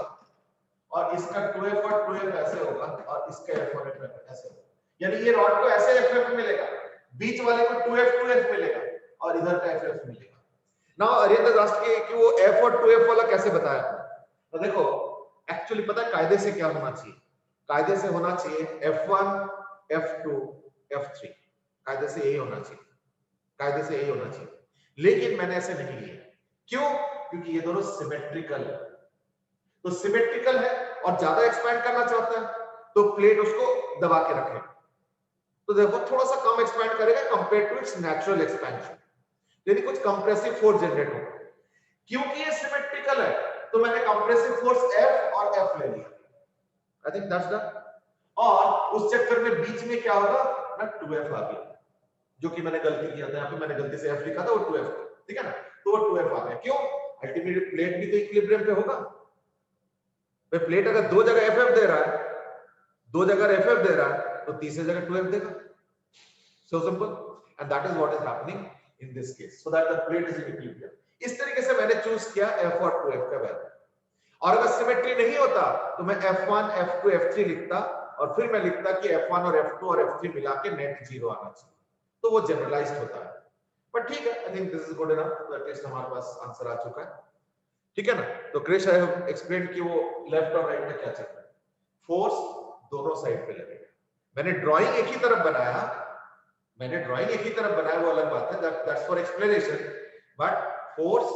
और इसका 2f और 2f ऐसे होगा और इसका f और f ऐसे होगा, यानी ये रॉड को ऐसे ff मिलेगा, बीच वाले को 2f मिलेगा और इधर का ff मिलेगा। नाउ Aryan has asked कि वो f और 2f वाला कैसे बताया, तो देखो एक्चुअली पता है कायदे से क्या होना चाहिए, कायदे से होना चाहिए f1 f2 f3, कायदे से यही होना चाहिए, कायदे से यही होना चाहिए, लेकिन मैंने ऐसे नहीं लिया, क्यों, क्योंकि ये दोनों सिमेट्रिकल है, तो सिमेट्रिकल है और ज्यादा एक्सपैंड करना चाहता है तो प्लेट उसको दबा के रखे, तो देखो थोड़ा सा कम एक्सपैंड करेगा compare to its natural expansion, यानी कुछ कंप्रेसिव फोर्स जनरेट होगा, क्योंकि ये सिमेट्रिकल है तो मैंने कंप्रेसिव फोर्स F और F ले लिया, आई थिंक दैट्स डन, और उस चक्कर में बीच में क्या होगा ना 2F आ गया, जो कि मैंने गलती किया था, यहाँ पे मैंने गलती से F लिखा था, वो 2F, ठीक है ना, तो वो 2F आ गया, क्यों, अल्टीमेटली प्लेट भी तो इक्विलिब्रियम पे होगा, भाई प्लेट अगर दो जगह FF दे रहा है, दो जगह FF दे रहा है तो तीसरी जगह 2F देगा, so simple, and that is what is happening in this case, so that the plate is in equilibrium। इस तरीके से मैंने चूज किया F और 2F का वैल्यू, और अगर सिमेट्री नहीं होता तो मैं F1 F2 F3 लिखता और फिर मैं लिखता कि F1 और F2 और F3 मिला के नेट 0 आना चाहिए, तो वो जनरलाइज्ड होता है, पर ठीक है, I think this is good enough, तो एटलीस्ट हमारे पास आंसर आ चुका है, ठीक है ना। तो क्रिश आई हैव एक्सप्लेन कि वो लेफ्ट और राइट में क्या चल रहा है, फोर्स दोनों साइड पे लगेगा, मैंने ड्राइंग एक ही तरफ बनाया, वो अलग बात है, that's for explanation, but force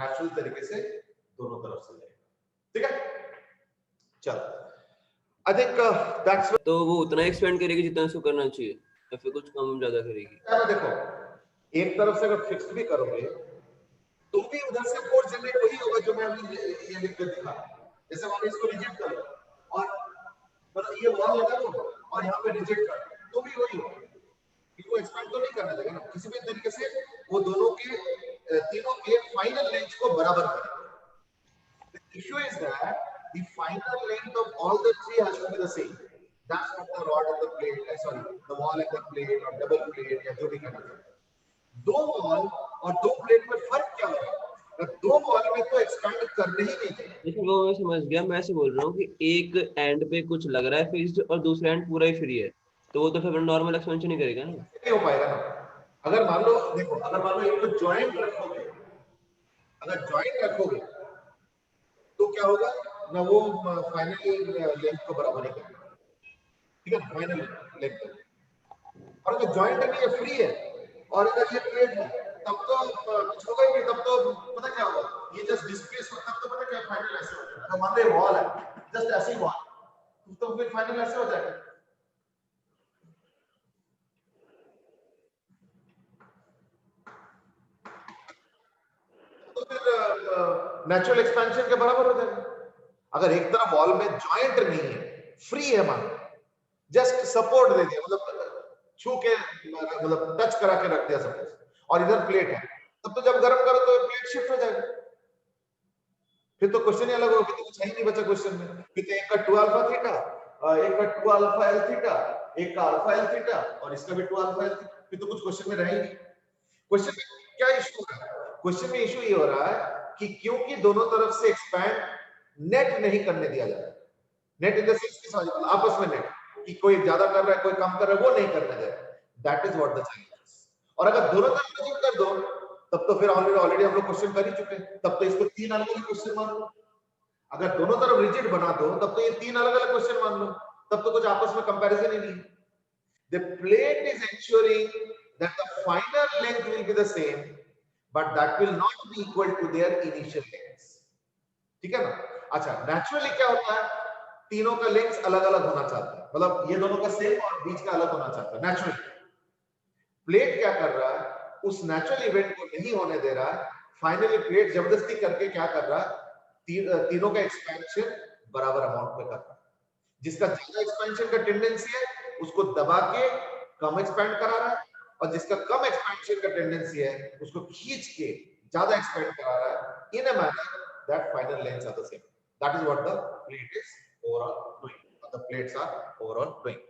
natural तरीके से दोनों तरफ से लगेगा, ठीक है, चलो आई थिंक दैट्स, तो वो उतना एक्सपेंड करेगी जितना उसको करना चाहिए या फिर कुछ कम ज्यादा करेगी, देखो एक तरफ से अगर फिक्स्ड भी करोगे तो भी उधर से फोर्स जनरेट वही होगा जो मैं अभी ये लिख के दिखा, जैसे मान इसको रिजेक्ट करो और मतलब ये वॉल लगा दो और यहाँ पे रिजेक्ट कर तो भी वही होगा, इसको एक्सपेंड तो नहीं करने लगे ना, किसी भी तरीके से वो दोनों के तीनों के फाइनल लेंथ को बराबर करेंगे। The issue is that the final length of all the three has to be the same, That's not the rod and the plate, sorry, the wall and the plate or double plate या जो भी conduction. दो wall और दो plate में फर्क क्या होगा? दो वॉल में तो एक्सपैंड करने ही नहीं चाहिए। देखिए वो मैं समझ गया, मैं ऐसे बोल रहा हूँ कि एक एंड पे कुछ लग रहा है फिक्स्ड और दूसरा एंड पूरा ही फ्री है, तो वो तो फिर नॉर्मल एक्सपेंशन ही करेगा ना। नहीं हो पाएगा ना। अगर मान लो देखो, अगर मान लो एक तो जॉइंट रखोगे, अगर जॉइंट रखोगे तो क्या होगा ना, वो फाइनल लेंथ को बराबर नहीं करेगा, ठीक है, फाइनल लेंथ। और अगर जॉइंट नहीं है, फ्री है, और अगर ये प्लेट है, तब तो कुछ होगा ही नहीं, तब तो पता क्या होगा, ये जस्ट डिस्प्लेस हो, तब तो पता क्या फाइनल ऐसे हो जाएगा। अगर मान लो वॉल है, जस्ट ऐसे ही वॉल, तो फिर फाइनल ऐसे हो जाएगा। तो फिर नेचुरल एक्सपेंशन के बराबर हो जाएगा। अगर एक तरफ वॉल में जॉइंट नहीं है, फ्री है, मान जस्ट सपोर्ट दे दिया, मतलब छू के, मतलब टच करा के रख दिया सपोज, और इधर प्लेट है, तब तो जब गर्म करो तो प्लेट शिफ्ट हो जाएगा। फिर तो क्वेश्चन ही अलग होगा, फिर तो कुछ है ही नहीं बचा क्वेश्चन में। फिर तो एक का 2 अल्फा थीटा, एक का 2 अल्फा एल थीटा, एक का अल्फा एल थीटा, और इसका भी 2 अल्फा एल थीटा, फिर तो कुछ क्वेश्चन में रहेगी। क्वेश्चन में क्या इशू हो रहा है? क्वेश्चन में इशू ये हो रहा है कि क्योंकि दोनों तरफ से एक्सपैंड नेट नहीं करने दिया जा रहा है। नेट इन द सेंस की समझ, आपस में नेट, कि कोई ज्यादा कर रहा है कोई कम कर रहा है, वो नहीं करने दे रहा। That is what the challenge is. और अगर दोनों तरफ से कर दो, तब तो फिर ऑलरेडी हम लोग क्वेश्चन कर ही चुके हैं, तब तो इसको तीन अलग अलग क्वेश्चन मान लो। अगर दोनों तरफ रिजिड बना दो, तब तो ये तीन अलग अलग क्वेश्चन मान लो, तब तो कुछ आपस में कंपैरिजन ही नहीं। The plate is ensuring that the final length will be the same, but that will not be equal to their initial lengths. ठीक है ना? अच्छा, नेचुरली क्या होता है, तीनों का लेंथ अलग अलग होना चाहता है, मतलब ये दोनों का सेम और बीच का अलग होना चाहता है नेचुरली। प्लेट क्या कर रहा है, उस नेचुरल इवेंट को नहीं होने दे रहा है। फाइनली प्लेट जबरदस्ती करके क्या कर रहा है, तीनों का एक्सपेंशन बराबर अमाउंट पे कर रहा है। जिसका ज्यादा एक्सपेंशन का टेंडेंसी है, उसको दबा के कम एक्सपेंड करा रहा है, और जिसका कम एक्सपेंशन का टेंडेंसी है, उसको खींच के ज्यादा एक्सपेंड करा रहा है, in a manner that final lengths are the same. That is what the plate is overall doing, the plates are overall doing.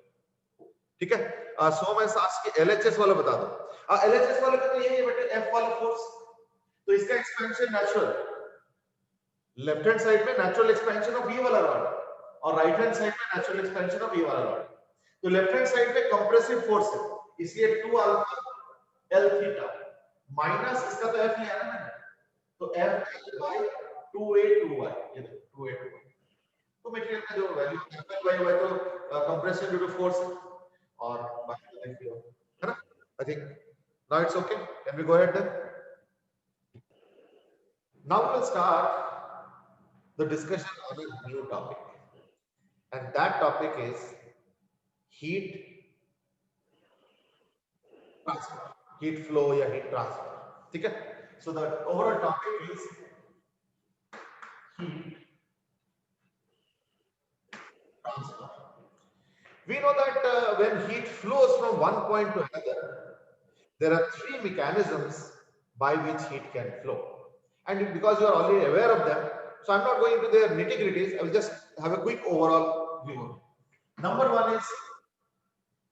ठीक है, सो मैं सास के एलएचएस वाला बता दो। एलएचएस वाले में तो यही है बेटे, एफ वाला फोर्स, तो इसका expansion natural, left hand side में नेचुरल एक्सपेंशन ऑफ ई वाला रॉड, और राइट हैंड साइड में नेचुरल एक्सपेंशन ऑफ ई वाला रॉड। तो लेफ्ट हैंड साइड में कंप्रेसिव फोर्स है, इसलिए 2 अल्फा एल थीटा माइनस इसका तो एफ लिया ना मैंने, तो एफ एल बाय 2a2y, ये 2a2y। तो मटेरियल का जो वैल्यू है एल बाय तो कंप्रेशन ड्यू टू फोर्स, और बाकी तो देख लियो, है ना? I think now it's okay, can we go ahead then? Now we will start the discussion on a new topic, and that topic is heat transfer, heat flow या heat transfer. ठीक है, so the overall topic is heat transfer. We know that when heat flows from one point to another, there are three mechanisms by which heat can flow, and because you are already aware of them, so I'm not going into their nitty-gritties. I will just have a quick overall view. Number one is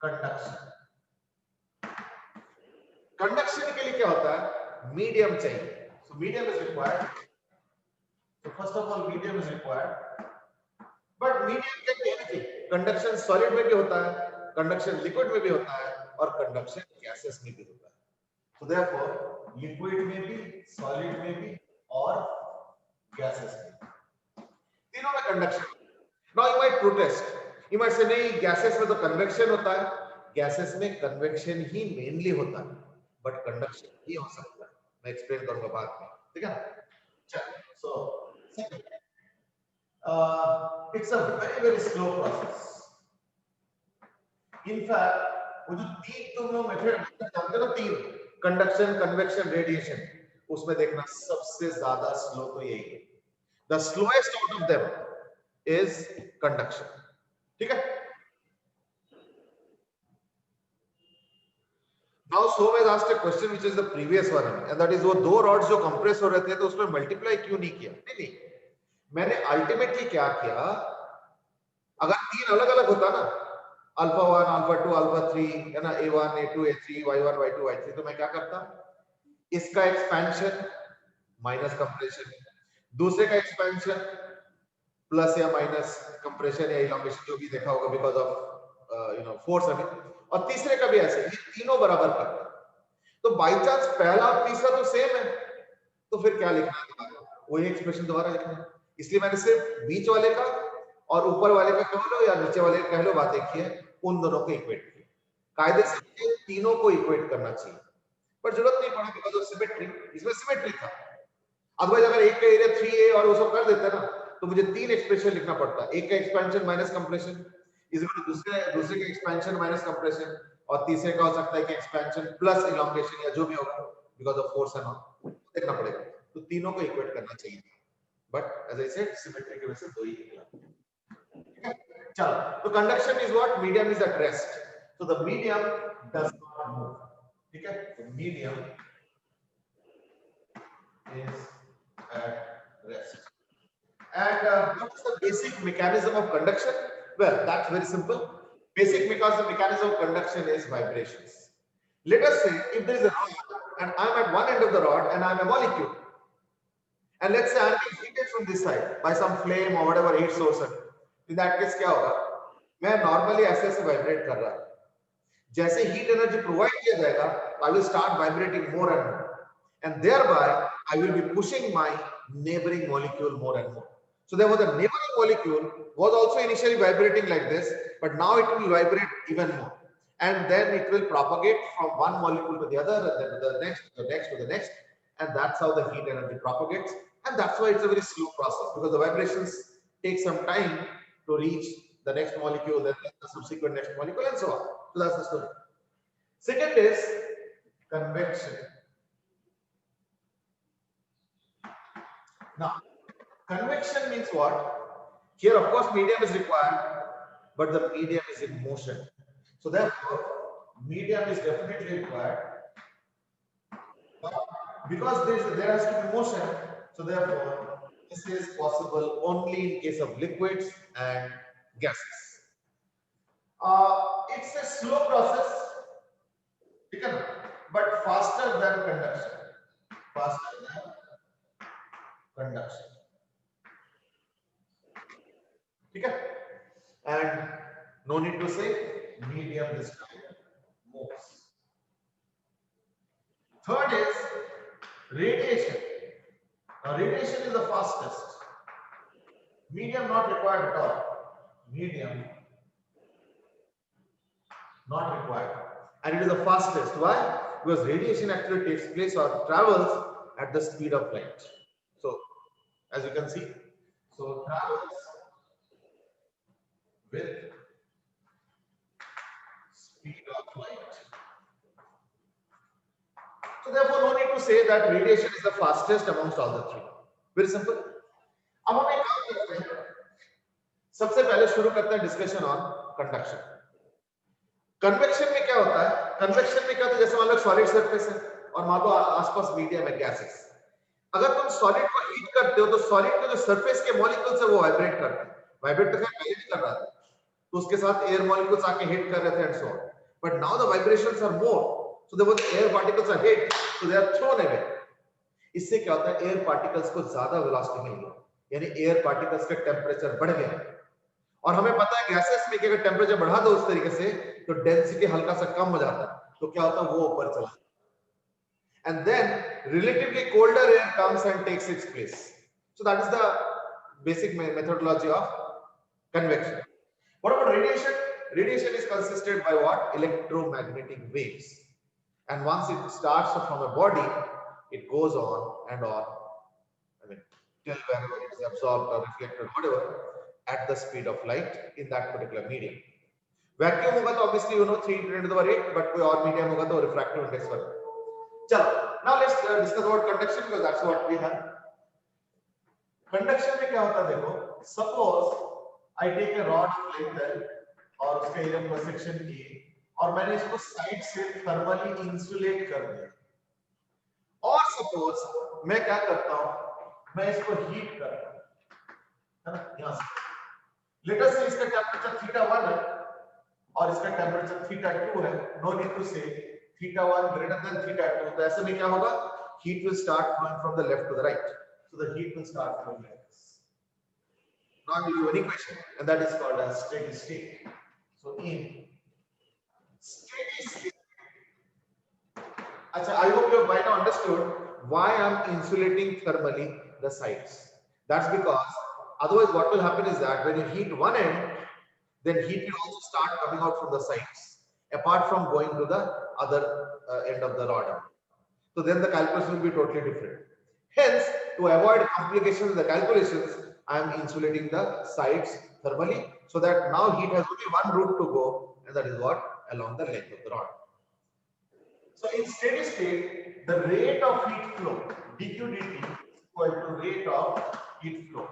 conduction. Conduction के लिए क्या होता है, medium चाहिए, so medium is required. So first of all medium is required, but medium can be anything. Conduction solid में भी होता है, कंडक्शन लिक्विड में भी होता है, और कंडक्शन गैसेस में भी होता है। So therefore लिक्विड में भी, सॉलिड में भी, और गैसेस में, तीनों में conduction. Now you might protest, you might say नहीं गैसेस में तो कन्वेक्शन होता है, गैसेस में कन्वेक्शन ही मेनली होता है, बट कंडक्शन भी हो सकता है, मैं एक्सप्लेन करूंगा बाद में, ठीक है? चलो, so second, it's a very slow process. In fact, वो जो तीन तुम लोग मेथड जानते हो ना, तीन, कंडक्शन, कन्वेक्शन, रेडिएशन, उसमें देखना सबसे ज्यादा स्लो तो यही है। The slowest out of them is conduction. ठीक है? Now Som has asked a question which is the previous one, and that is वो दो rods जो compress हो रहे थे तो उसमें multiply क्यों नहीं किया? नहीं, मैंने ultimately क्या किया, अगर तीन अलग अलग होता ना अल्फा 1, अल्फा 2, अल्फा 3 है ना, A1, A2, A3, Y1, Y2, Y3, तो मैं क्या करता, इसका एक्सपेंशन माइनस कंप्रेशन, दूसरे का एक्सपेंशन प्लस या माइनस कंप्रेशन या इलॉन्गेशन, जो भी देखा होगा बिकॉज ऑफ फोर्स अभी, और तीसरे का भी ऐसे, ये तीनों बराबर करता। तो बाई चांस पहला और तीसरा तो सेम है, तो फिर क्या लिखना है दोबारा, वही एक्सप्रेशन दोबारा लिखना है। इसलिए मैंने सिर्फ बीच वाले का और ऊपर वाले का कह लो या नीचे वाले का कह लो, बात एक ही है, उन दोनों को इक्वेट किया। कायदे से तीनों को इक्वेट करना चाहिए, पर जरूरत नहीं पड़ा बिकॉज ऑफ सिमेट्री, इसमें सिमेट्री था। अदरवाइज अगर एक का एरिया 3a और वो सब कर देते ना, तो मुझे तीन एक्सप्रेशन लिखना पड़ता, एक का expansion minus compression is equal to दूसरे का एक्सपेंशन माइनस कंप्रेशन, और तीसरे का हो सकता है कि एक्सपेंशन प्लस इलॉन्गेशन या जो भी होगा because of force and all, देखना पड़ेगा। तो तीनों को इक्वेट करना चाहिए, but as I said symmetry की वजह से दो ही निकला। चलो, तो conduction is what, medium is at rest, so the medium does not move. ठीक है, तो medium is at rest. And what is the basic mechanism of conduction? Well, that's very simple. Basic mechanism of conduction is vibrations. Let us say if there is a rod and I'm at one end of the rod and I'm a molecule, and let's say I'm being heated from this side by some flame or whatever heat source है, in that case क्या होगा, मैं normally ऐसे ऐसे vibrate कर रहा हूँ, जैसे heat energy provide किया जाएगा, I will start vibrating more and more, and thereby I will be pushing my neighboring molecule more and more. So therefore the neighboring molecule was also initially vibrating like this, but now it will vibrate even more, and then it will propagate from one molecule to the other, and then to the next, to the next, to the next, and that's how the heat energy propagates. And that's why it's a very slow process, because the vibrations take some time to reach the next molecule, then the subsequent next molecule, and so on. So that's the story. Second is convection. Now, convection means what? Here, of course, medium is required, but the medium is in motion. So therefore, medium is definitely required. But because there has to be motion, so therefore, this is possible only in case of liquids and gases. It's a slow process, but faster than conduction. Faster than conduction. Okay? And no need to say medium this time moves. Third is radiation. Now radiation is the fastest. Medium not required at all. Medium not required. And it is the fastest. Why? Because radiation actually takes place or travels at the speed of light. So, as you can see, so travels with speed of light. So therefore, no need to say that radiation is the fastest amongst all the three. Very simple. अब हम एक काम करते हैं, सबसे पहले शुरू करते हैं डिस्कशन ऑन कंडक्शन। कन्वेक्शन में क्या होता है? कन्वेक्शन में क्या होता है, जैसे मान लो सॉलिड सरफेस है और मान लो आसपास मीडियम है, गैसेस। अगर तुम सॉलिड को हीट करते हो तो सॉलिड के जो सरफेस के मॉलिक्यूल्स है वो वाइब्रेट करते हैं। वाइब्रेट तो खैर पहले भी कर रहा था, तो उसके साथ एयर मॉलिक्यूल्स आके हिट कर रहे थे and so on, but now the vibrations are more, so there the air particles are hit, so they are thrown away. इससे क्या होता है, एयर पार्टिकल्स को ज्यादा वेलोसिटी मिल गई, यानी एयर पार्टिकल्स का टेंपरेचर बढ़ गया। और हमें पता है गैसेस में कि अगर टेंपरेचर बढ़ा दो उस तरीके से तो डेंसिटी हल्का सा कम हो जाता है, तो क्या होता है, वो ऊपर चला जाता है, and then relatively colder air comes and takes its place. So that is the basic methodology of convection. What about radiation? Radiation is consisted by what? Electromagnetic waves, and once it starts from a body, it goes on and on, I mean, till wherever it is absorbed or reflected, whatever, at the speed of light in that particular medium. Vacuum होगा तो obviously you know 3 × 10⁸, but कोई और medium होगा तो refractive index work. चलो, now let's discuss about conduction, because that's what we have. Conduction में क्या होता है, देखो, suppose I take a rod of length और उसका एरिया क्रॉस सेक्शन की, और मैंने इसको साइड से थर्मली इंसुलेट कर दिया, और सपोज मैं क्या करता हूं, मैं इसको हीट करता हूं, है ना, यहां से। लेट अस से इसका टेंपरेचर θ1 है और इसका टेम्परेचर θ2 है, नो नीड टू से θ1 greater than θ2, तो ऐसे में क्या होगा, heat will start flowing from the left to the right, so the heat will start flowing like this. Now I give you an equation and that is called as steady state. So in steady state, Achha, I hope you have by now understood why I am insulating thermally the sides. That's because otherwise what will happen is that when you heat one end, then heat will also start coming out from the sides, apart from going to the other end of the rod. So then the calculus will be totally different. Hence, to avoid complications in the calculations, I am insulating the sides thermally, so that now heat has only one route to go, and that is what? Along the length of the rod. So in steady state, the rate of heat flow, dq dt, is equal to rate of heat flow,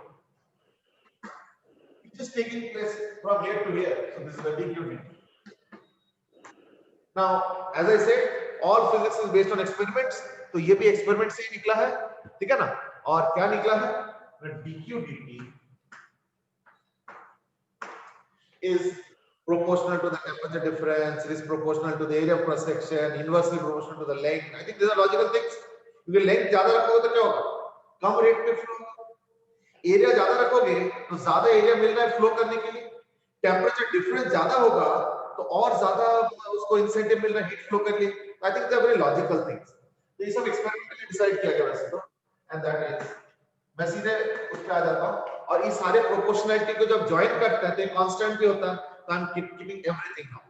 which is taking place from here to here. So this is the dq dt. Now, as I said, all physics is based on experiments. तो ये भी experiment से ही निकला है, ठीक है ना? और क्या निकला है? dq dt is proportional to the temperature difference, it is proportional to the area of cross section, inversely proportional to the length. I think these are logical things. क्योंकि length ज्यादा रखोगे तो क्या होगा? कम rate पे flow होगा. Area ज्यादा रखोगे तो ज्यादा area मिल रहा है flow करने के लिए. Temperature difference ज्यादा होगा तो और ज्यादा उसको इंसेंटिव मिल रहा है हीट फ्लो करने के लिए. I think they are very logical things. तो ये सब एक्सपेरिमेंटली डिसाइड किया गया वैसे तो, एंड दैट इज, मैं सीधे उस पे आ जाता हूं. और ये सारे प्रोपोर्शनैलिटी को जब ज्वाइन करते हैं तो कांस्टेंट भी होता है, तो I am keeping everything now.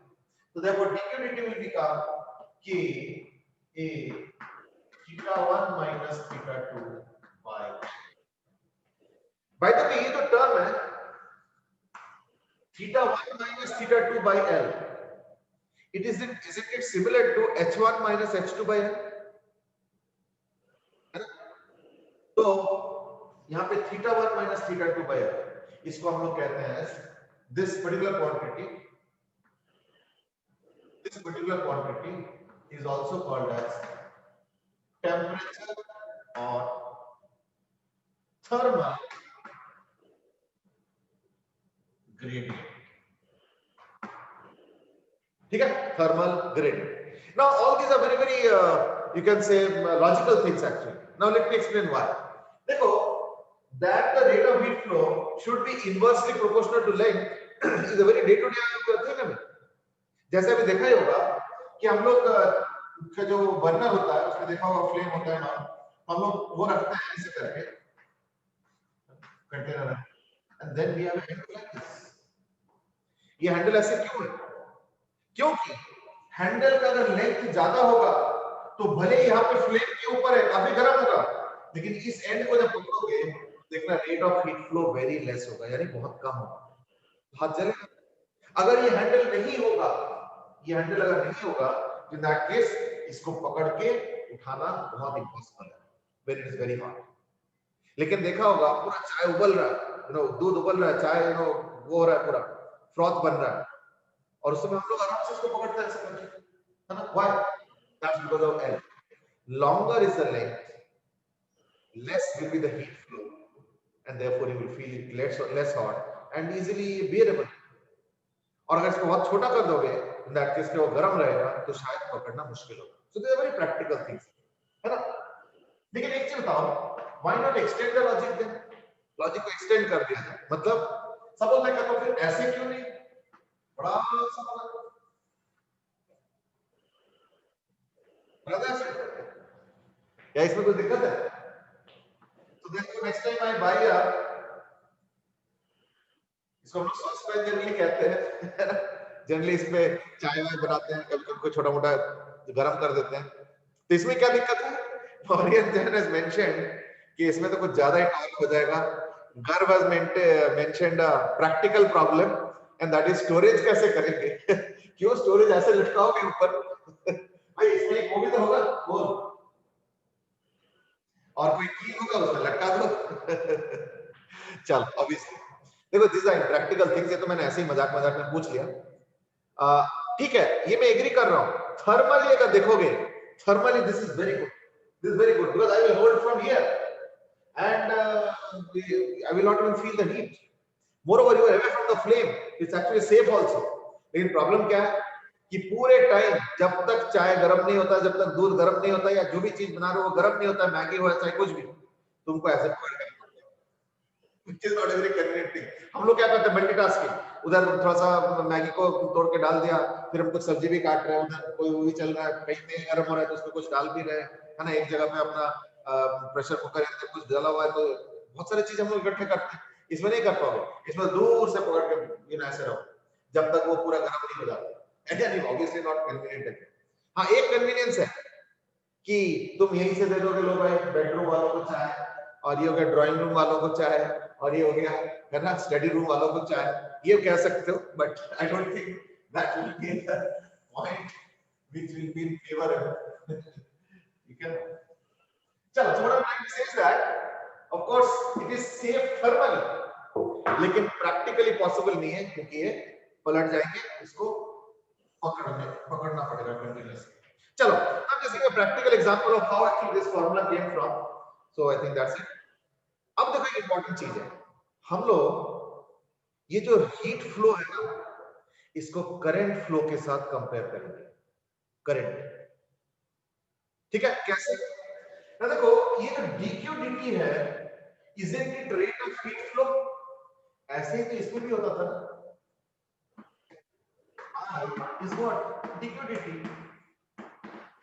तो therefore dq dt will become k a θ1 minus θ2 by. By the way, ये जो टर्म है θ1 minus θ2 by L, isn't it similar to h1 minus h2 by L? है ना? तो यहाँ पे θ1 minus θ2 by L, इसको हम लोग कहते हैं this particular quantity is also called as temperature or thermal gradient. ठीक है, thermal gradient. Now all these are very you can say logical things actually. Now let me explain why. देखो, that the rate of heat flow should be inversely proportional to length is a very day to day thing. हमें जैसे अभी देखा ही होगा कि हम लोग का जो बर्नर होता है उसमें देखा होगा फ्लेम होता है ना, हम लोग वो रखते हैं ऐसे करके container, and then we have a handle like this. ये हैंडल ऐसे क्यों है? क्योंकि हैंडल का अगर लेंथ ज्यादा होगा तो भले ही यहाँ पे फ्लेम के ऊपर है, काफी गर्म होगा, लेकिन इस एंड को जब पकड़ोगे देखना rate of heat flow very less होगा, यानी बहुत कम होगा, हाथ जलेगा. अगर ये हैंडल नहीं होगा, ये हैंडल अगर नहीं होगा, इन दैट केस इसको पकड़ के उठाना बहुत इम्पॉसिबल है, when it is very hot. लेकिन देखा होगा पूरा चाय उबल रहा है, दूध उबल रहा है, चाय वो हो रहा है, पूरा फ्रॉथ बन रहा है, और उसमें हम लोग आराम से इसको पकड़ते हैं ऐसे करके, है ना? Why? That's because of L. Longer is the length, less will be the heat flow, and therefore you will feel it less hot and easily bearable. और अगर इसको बहुत छोटा कर दोगे, in that case वो गर्म रहेगा तो शायद पकड़ना मुश्किल होगा. So they are very practical things, है ना? लेकिन एक चीज बताओ, why not extend the logic then? Logic को एक्सटेंड कर दिया जाए, मतलब सपोज मैं कहता हूं फिर ऐसे क्यों नहीं, बड़ा सा क्या इसमें कोई दिक्कत है? तो देखो नेक्स्ट टाइम आई बाय इसको हम लोग सॉसपैन जनरली कहते हैं, जनरली इसमें चाय वाय बनाते हैं, कभी कभी छोटा मोटा गरम कर देते हैं. तो इसमें क्या दिक्कत है? Florian Zen has mentioned कि इसमें तो कुछ ज्यादा ही टॉर्क हो जाएगा. Garv has mentioned a practical problem and that is storage कैसे करेंगे? क्यों स्टोरेज ऐसे लटकाओगे ऊपर? भाई इसमें एक वो भी तो होगा, होल, और कोई की होगा उसमें लटका दो. चल ऑब्वियसली देखो, दिस आर प्रैक्टिकल थिंग्स, ये तो मैंने ऐसे ही मजाक में पूछ लिया. ठीक है, ये मैं एग्री कर रहा हूं. थर्मली अगर देखोगे, thermally this is very good, this is very good because I will hold from here and I will not even feel the heat. Moreover, you are away from the flame. It's actually safe also. लेकिन problem क्या है कि पूरे time जब तक चाय गर्म नहीं होता, जब तक दूध गर्म नहीं होता, या जो भी चीज बना रहे हो वो गर्म नहीं होता, मैगी हो चाहे कुछ भी, तुमको ऐसे प्रोवाइड करना पड़ता है, which is not a very convenient thing. हम लोग क्या करते हैं, मल्टीटास्किंग, उधर थोड़ा सा मैगी को तोड़ के डाल दिया, फिर हम कुछ सब्जी भी काट रहे हैं, उधर कोई वो भी चल रहा है, कहीं तेल गर्म हो रहा है तो उसमें कुछ डाल भी रहे हैं, है ना, एक जगह पे अपना प्रेशर कुकर है, कुछ डाला हुआ है, तो बहुत सारी चीज हम लोग इकट्ठे करते हैं। इसमें नहीं कर पाओगे, इसमें दूर से पकड़ के ऐसे रहो जब तक वो पूरा गर्म नहीं हो जाता, ऑब्वियसली नॉट कन्वीनियंट है। हाँ, एक कन्वीनियंस है कि तुम यहीं से दे दोगे, लो भाई बेडरूम वालों को चाय, और ये हो गया ड्राइंग रूम वालों को चाय, और ये हो गया है ना स्टडी रूम वालों को चाय, ये कह सकते हो, but I don't think that will be the point which will be in favour, ठीक है। चलो, so what I'm trying to say is that of course it is safe thermally, लेकिन प्रैक्टिकली पॉसिबल नहीं है क्योंकि ये पलट जाएंगे, इसको पकड़ना पड़ेगा कंटिन्यूअसली। चलो, I'm just giving a practical example of how actually this formula came from. So I think that's it. अब देखो एक इंपॉर्टेंट चीज है, हम लोग ये जो हीट फ्लो है ना, इसको करंट फ्लो के साथ कंपेयर करेंगे। करंट, ठीक है, कैसे? ना देखो, ये जो dq dt है, isn't it rate of heat flow? ऐसे ही तो इसमें भी होता था ना, I is what? dq dt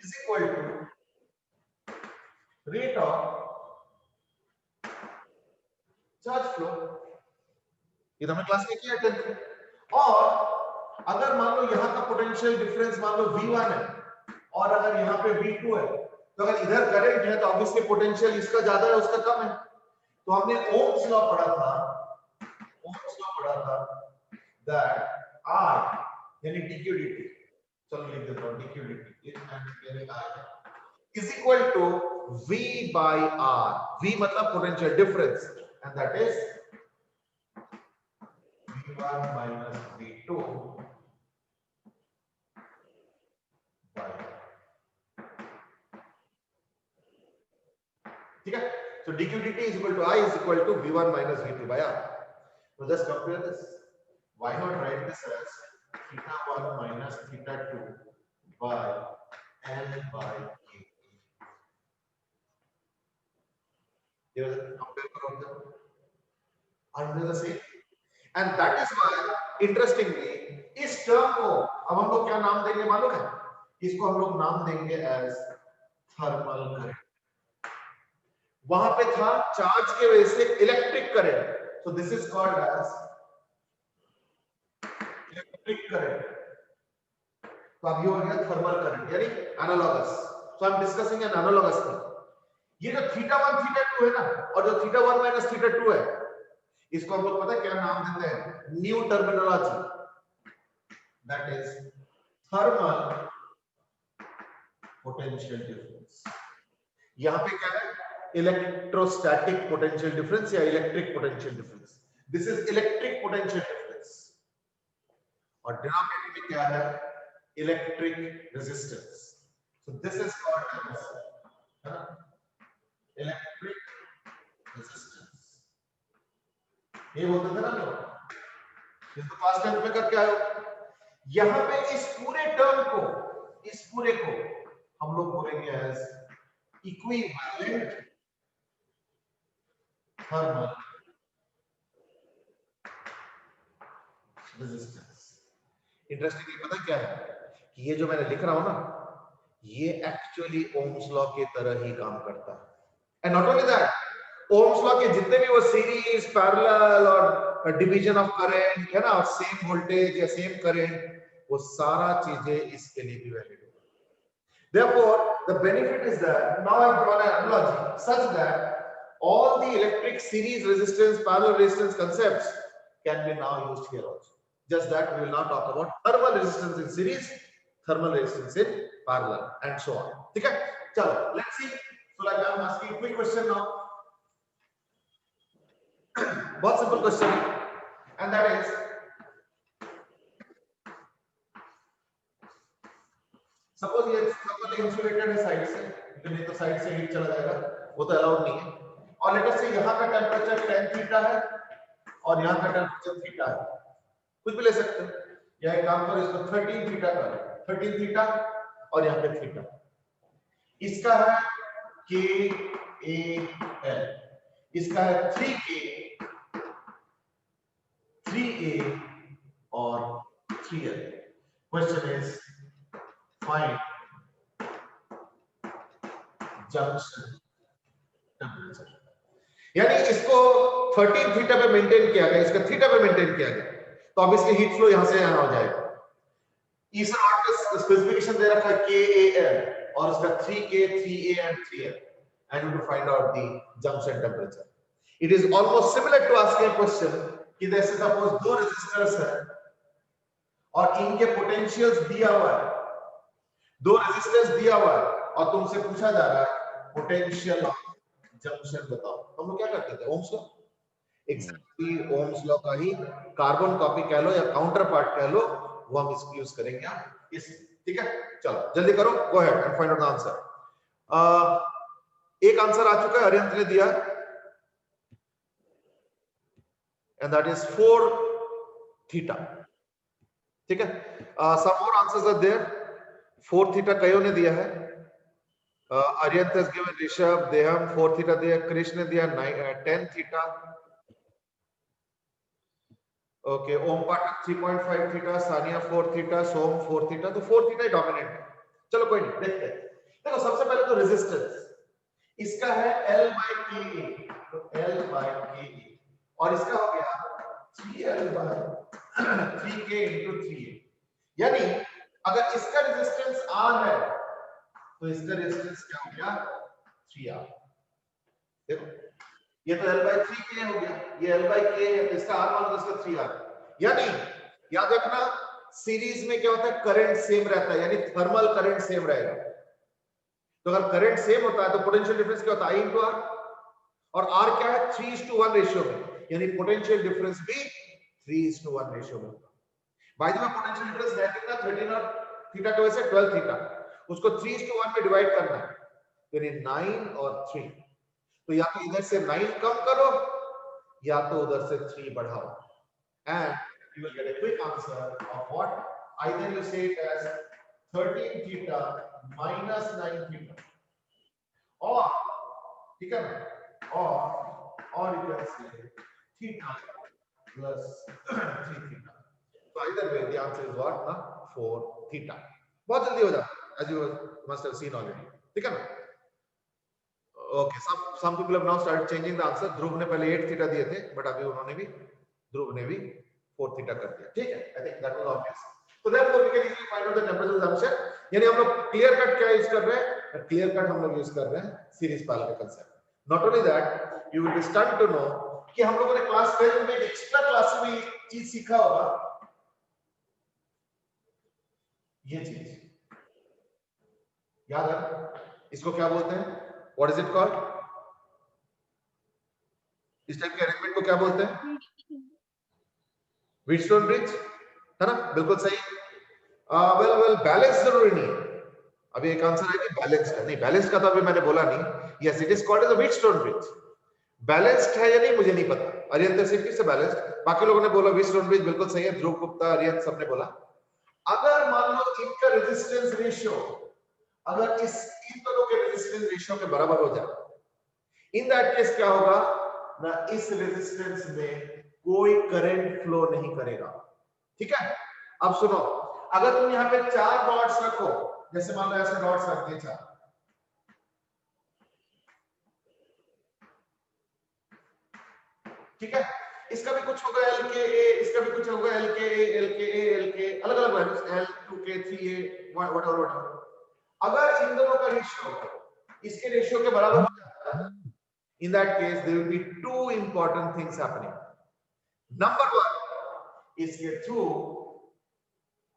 is equal to rate of charge flow. ये तो हमने क्लास में किया 10th में। और अगर मान लो यहाँ का पोटेंशियल डिफरेंस मान लो V1 है, और अगर यहाँ पे V2 है, तो अगर इधर करंट है तो ऑब्वियसली पोटेंशियल इसका ज्यादा है उसका कम है। तो हमने ओम्स लॉ पढ़ा था दैट I यानी dq dt, चलो लिख देता हूं, dq dt यानी I is equal to V by R। V मतलब potential difference, and that is V1 minus V2 by R। ठीक है, so dq dt is equal to I is equal to V1 minus V2 by R। So just compare this, why not write this as theta 1 minus theta 2 by L by A। compare करो them, are they the same? And that is why interestingly इस term को अब हम लोग क्या नाम देंगे मालूम है? इसको हम लोग नाम देंगे एज थर्मल करंट। वहां पे था चार्ज के वजह से electric current, so this is called as electric current. तो अब ये हो गया थर्मल करंट यानी analogous. so I'm discussing an analogous thing। ये जो थीटा 1 थीटा 2 है ना, और जो थीटा 1 माइनस थीटा 2 है, इसको हम लोग पता है क्या नाम देते हैं? New terminology, that is thermal potential difference. यहां पे क्या है? इलेक्ट्रोस्टैटिक पोटेंशियल डिफरेंस या electric potential difference. This is electric potential difference. और डिनोमिनेटर में क्या है? Electric resistance. So this is called as electric resistance. ये बोलते थे ना लोग, इसको पास्ट टेंस में करके आए हो। यहां पे इस पूरे टर्म को, इस पूरे को हम लोग बोलेंगे as equivalent thermal resistance. Interestingly पता क्या है कि ये जो मैंने लिख रहा हूं ना, ये एक्चुअली ओम्स लॉ की तरह ही काम करता है। And not only that, Ohm's law के जितने भी वो सीरीज, पैरेलल और डिवीजन ऑफ करंट है ना, और सेम वोल्टेज या सेम करंट, वो सारा चीजें इसके लिए भी वैलिड है। Therefore, the benefit is that now I've drawn an analogy such that all the electric series resistance, parallel resistance concepts can be now used here also. Just that we will now talk about thermal resistance in series, thermal resistance in parallel, and so on. Okay? Chalo, let's see. So, like I'm asking a quick question now. बहुत simple question, and that is, suppose ये thermal insulated है side से, नहीं तो side से heat चला जाएगा, वो तो अलाउड नहीं है। और लेट अस से यहाँ का टेम्परेचर 10 थीटा है और यहाँ का टेम्परेचर थीटा है, कुछ भी ले सकते हैं। या एक काम करो, इसको 13 थीटा कर, 13 थीटा और यहाँ पे थीटा, इसका है के ए एल, इसका है 3a और 3l। Question is find junction temperature. यानी इसको 13 थीटा पे मेंटेन किया गया, इसका थीटा पे मेंटेन किया गया, तो ऑब्वियसली हीट फ्लो यहां से यहां हो जाएगा। इस रॉड का स्पेसिफिकेशन दे रखा है KAL और इसका 3K, 3A and 3L, and you to find out the junction temperature. It is almost similar to asking a question कि जैसे सपोज दो रेजिस्टर्स है और इनके पोटेंशियल्स दिया हुआ है, दो रेजिस्टेंस दिया हुआ है और तुमसे पूछा जा रहा है पोटेंशियल ऑफ जंक्शन बताओ, तो हम लोग क्या करते थे, Ohm's law. Exactly Ohm's law का ही कार्बन कॉपी कह लो या काउंटर पार्ट कह लो, वो हम इसको यूज करेंगे इस, ठीक है। चलो जल्दी करो, गो ahead and find out the answer. एक आंसर आ चुका है, अरिहंत ने दिया, and that is 4 theta, ठीक है। some more answers are there। 4 theta कयो ने दिया है, अरिहंत has given, ऋषभ, देहम 4 theta दिया, कृष्ण ने दिया 10 theta, ओके, ओम पाठक 3.5 थीटा, सानिया 4 थीटा, सोम 4 थीटा, तो 4 थीटा ही डोमिनेंट है। चलो कोई नहीं, देखते हैं। देखो सबसे पहले तो रेजिस्टेंस इसका है L/KA, तो L/KA और इसका हो गया 3L/3K into 3A। यानी अगर इसका रेजिस्टेंस R है तो इसका रेजिस्टेंस क्या हो गया 3R। देखो ये तो L/3K हो गया, ये L/K है, इसका R मान लो, इसका 3R। यानी याद रखना सीरीज में क्या होता है, करंट सेम रहता है, यानी थर्मल करंट सेम रहेगा। तो अगर करंट सेम होता है तो पोटेंशियल डिफरेंस क्या होता है, I into R, और R क्या है 3:1 रेशियो में, यानी पोटेंशियल डिफरेंस भी 3:1 रेशियो में होगा। Bye the way potential difference है कितना, 13 और थीटा की वजह से 12 थीटा, उसको 3:1 में डिवाइड करना है, यानी 9 और 3, तो या तो इधर से 9 कम करो या तो उधर से 3 बढ़ाओ, and you will get a quick answer of what, either you say it as 13 theta minus 9 theta, or ठीक है ना, or you can say theta plus 3 theta। So either way the answer is what, na 4 theta। बहुत जल्दी हो जाता है, as you must have seen already, ठीक है ना। Okay, some people have now started changing the answer। ध्रुव ने पहले 8 थीटा दिए थे, बट अभी उन्होंने भी, ध्रुव ने भी 4 थीटा कर दिया, ठीक है। I think that was obvious। So therefore we can easily find out the temperature assumption। यानी हम लोग क्लियर कट क्या यूज कर रहे हैं, क्लियर कट हम लोग यूज कर रहे हैं सीरीज पाल का concept. Not only that, you will be stunned to know कि हम लोगों ने क्लास 12 में एक्स्ट्रा क्लास में चीज सीखा होगा, ये चीज याद है, इसको क्या बोलते हैं, What is it called? इस टाइप के अरेंजमेंट को क्या बोलते हैं, व्हीटस्टोन ब्रिज, है ना, बिल्कुल सही। वेल बैलेंस जरूरी नहीं है, अभी एक आंसर है कि बैलेंस्ड है, नहीं बैलेंस्ड का तो अभी मैंने बोला नहीं। Yes it is called as a Wheatstone bridge. Balanced है या नहीं मुझे नहीं पता, अरिहंत सिर्फ से बैलेंस्ड, बाकी लोगों ने बोला व्हीटस्टोन ब्रिज, बिल्कुल सही है, ध्रुव गुप्ता, अरिहंत सबने बोला। अगर मान लो इनका रेजिस्टेंस रेशियो, अगर इन दोनों के रेजिस्टेंस रेशियो के बराबर हो जाए, इन दैट केस क्या होगा ना, इस रेजिस्टेंस में कोई करंट फ्लो नहीं करेगा, ठीक है। अब सुनो, अगर तुम यहाँ पे 4 रॉड्स रखो, जैसे मान लो ऐसे रॉड्स रख दिए 4, ठीक है, इसका भी कुछ होगा LKA, इसका भी कुछ होगा LKA, LKA, LK, अलग अलग वैल्यूज, L2K, 3A, whatever। अगर इन दोनों का रेशियो इसके रेशियो के बराबर हो जाता है, in that case there will be 2 important things happening। Number 1, इसके थ्रू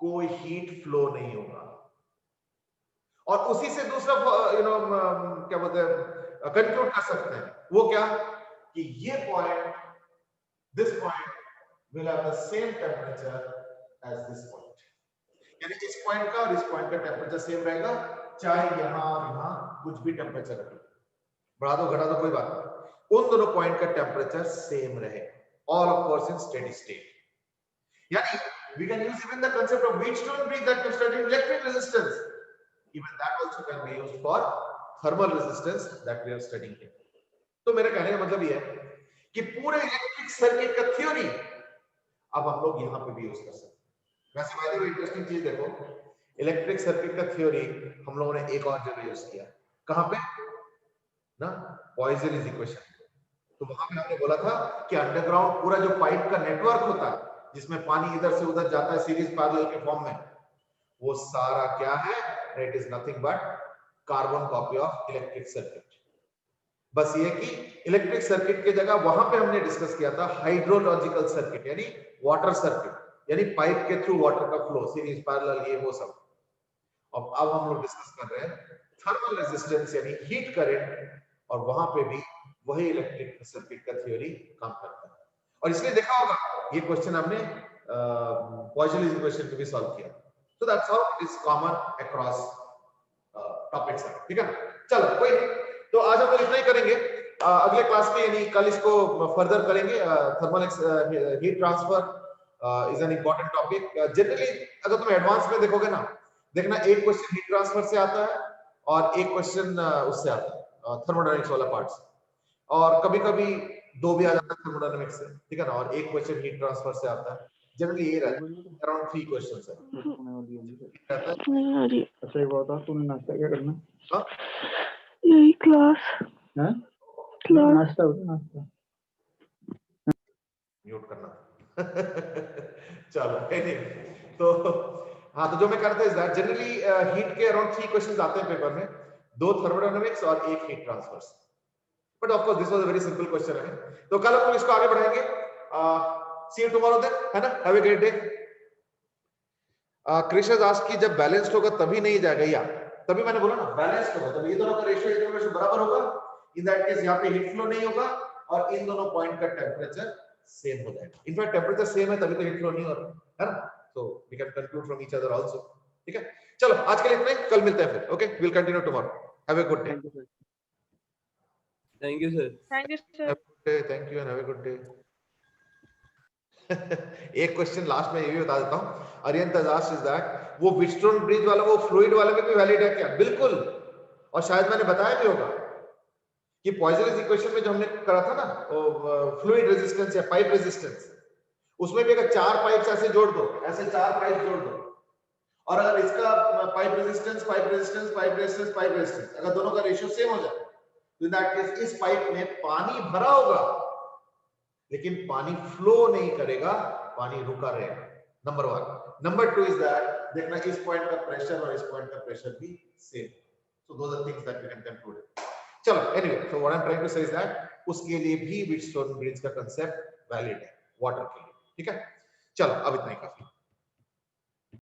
कोई हीट फ्लो नहीं होगा, और उसी से दूसरा क्या बोलते हैं, कंक्लूड कर सकते हैं, वो क्या, कि ये point, this point will have the same temperature as this point, यानी इस पॉइंट का और इस पॉइंट का टेम्परेचर सेम रहेगा, चाहे यहां और यहां कुछ भी टेम्परेचर रखे, बढ़ा दो घटा दो कोई बात नहीं, उन दोनों पॉइंट का टेम्परेचर सेम रहे, all of course in steady state. यानी we can use even the concept of Wheatstone bridge that we studied electric resistance. Even that also can be used for thermal resistance that we are studying here. तो मेरे कहने का मतलब ये है कि पूरे इलेक्ट्रिक सर्किट का थ्योरी अब हम लोग यहाँ पे भी यूज कर सकते हैं। वैसे बाय द वे इंटरेस्टिंग चीज देखो, इलेक्ट्रिक सर्किट का थ्योरी हम लोगों ने एक और जगह यूज किया। कहाँ पे ना, पॉइजनस इक्वेशन। तो वहां पे हमने बोला था कि अंडरग्राउंड पूरा जो पाइप का नेटवर्क होता है जिसमें पानी इधर से उधर जाता है सीरीज पैरेलल के फॉर्म में, वो सारा क्या है, it is nothing but carbon copy of electric circuit. बस ये कि इलेक्ट्रिक सर्किट की जगह वहां पे हमने डिस्कस किया था हाइड्रोलॉजिकल सर्किट, यानी वाटर सर्किट, यानी पाइप के थ्रू वाटर का फ्लो सीरीज पैरेलल, ये वो सब। और अब हम लोग डिस्कस कर रहे हैं थर्मल रेजिस्टेंस यानी हीट करंट, और वहां पे भी वही इलेक्ट्रिक सर्किट का थ्योरी काम करता है। और इसलिए देखा होगा ये क्वेश्चन हमने पॉइजनस इक्वेशन को भी सॉल्व किया। So that's how it is common across topics. ठीक है, चलो कोई नहीं, तो आज हम लोग इतना ही करेंगे। अगले क्लास में यानी कल इसको फर्दर करेंगे। Thermal heat transfer is an important topic. Generally अगर तुम एडवांस में देखोगे ना, देखना एक क्वेश्चन हीट ट्रांसफर से आता है और एक क्वेश्चन उससे आता है थर्मोडायनेमिक्स वाला पार्ट से, और कभी-कभी दो भी आ जाता है थर्मोडायनेमिक्स से, ठीक है ना, और एक क्वेश्चन हीट ट्रांसफर से आता है। जनरली ये रहता है, अराउंड 3 क्वेश्चंस है। अच्छा ये बता, तूने नाश्ता क्या करना? हाँ, यही क्लास हैं? क्लास नाश्ता नाश्ता म्यूट करना। चलो anyway, तो हाँ, तो जो मैं करता इज दैट जनरली हीट के अराउंड 3 क्वेश्चंस आते हैं पेपर में, 2 थर्मोडायनेमिक्स और 1 heat transfer. But of course this was a very simple question है। तो कल हम इसको आगे बढ़ाएंगे। सी यू टुमारो देन, है ना। Have a great day. Krishna Das की जब बैलेंस्ड होगा तभी नहीं जाएगा, या तभी मैंने बोला ना बैलेंस्ड होगा, तभी ये दोनों का रेशियो बराबर होगा। इन दैट केस यहाँ पे हीट फ्लो नहीं होगा और इन दोनों पॉइंट का टेम्परेचर सेम हो जाएगा। इनफैक्ट टेम्परेचर सेम है तभी तो हीट फ्लो नहीं हो रहा है ना। So we can conclude from each other also. ठीक है, चलो आज के लिए इतना ही, कल मिलते हैं फिर। Okay, we will continue tomorrow. Have a good day. Thank you sir. Thank you sir. Thank you and have a good day. एक क्वेश्चन लास्ट में ये भी बता देता हूं, अरियंत दास इज दैट वो व्हीटस्टोन ब्रिज वाला, वो फ्लूइड वाला में भी वैलिड है क्या? बिल्कुल। और शायद मैंने बताया भी होगा कि पॉइजनस इक्वेशन में जो हमने करा था ना, फ्लूइड रेजिस्टेंस या पाइप रेजिस्टेंस, उसमें भी अगर 4 पाइप्स ऐसे जोड़ दो, ऐसे 4 पाइप जोड़ दो, और अगर इसका pipe resistance, pipe resistance, pipe resistance, pipe resistance, अगर दोनों का रेशियो सेम हो जाए, तो इन दैट केस इस पाइप में पानी भरा होगा लेकिन पानी फ्लो नहीं करेगा, पानी रुका रहेगा। नंबर 1। नंबर 2 इज दैट देखना इस पॉइंट का प्रेशर और इस पॉइंट का प्रेशर भी same. So those are things that we can conclude. चलो anyway, so what I am trying to say is that उसके लिए भी व्हीटस्टोन ब्रिज का कांसेप्ट वैलिड है वाटर के लिए। ठीक है, चलो अब इतना ही काफी।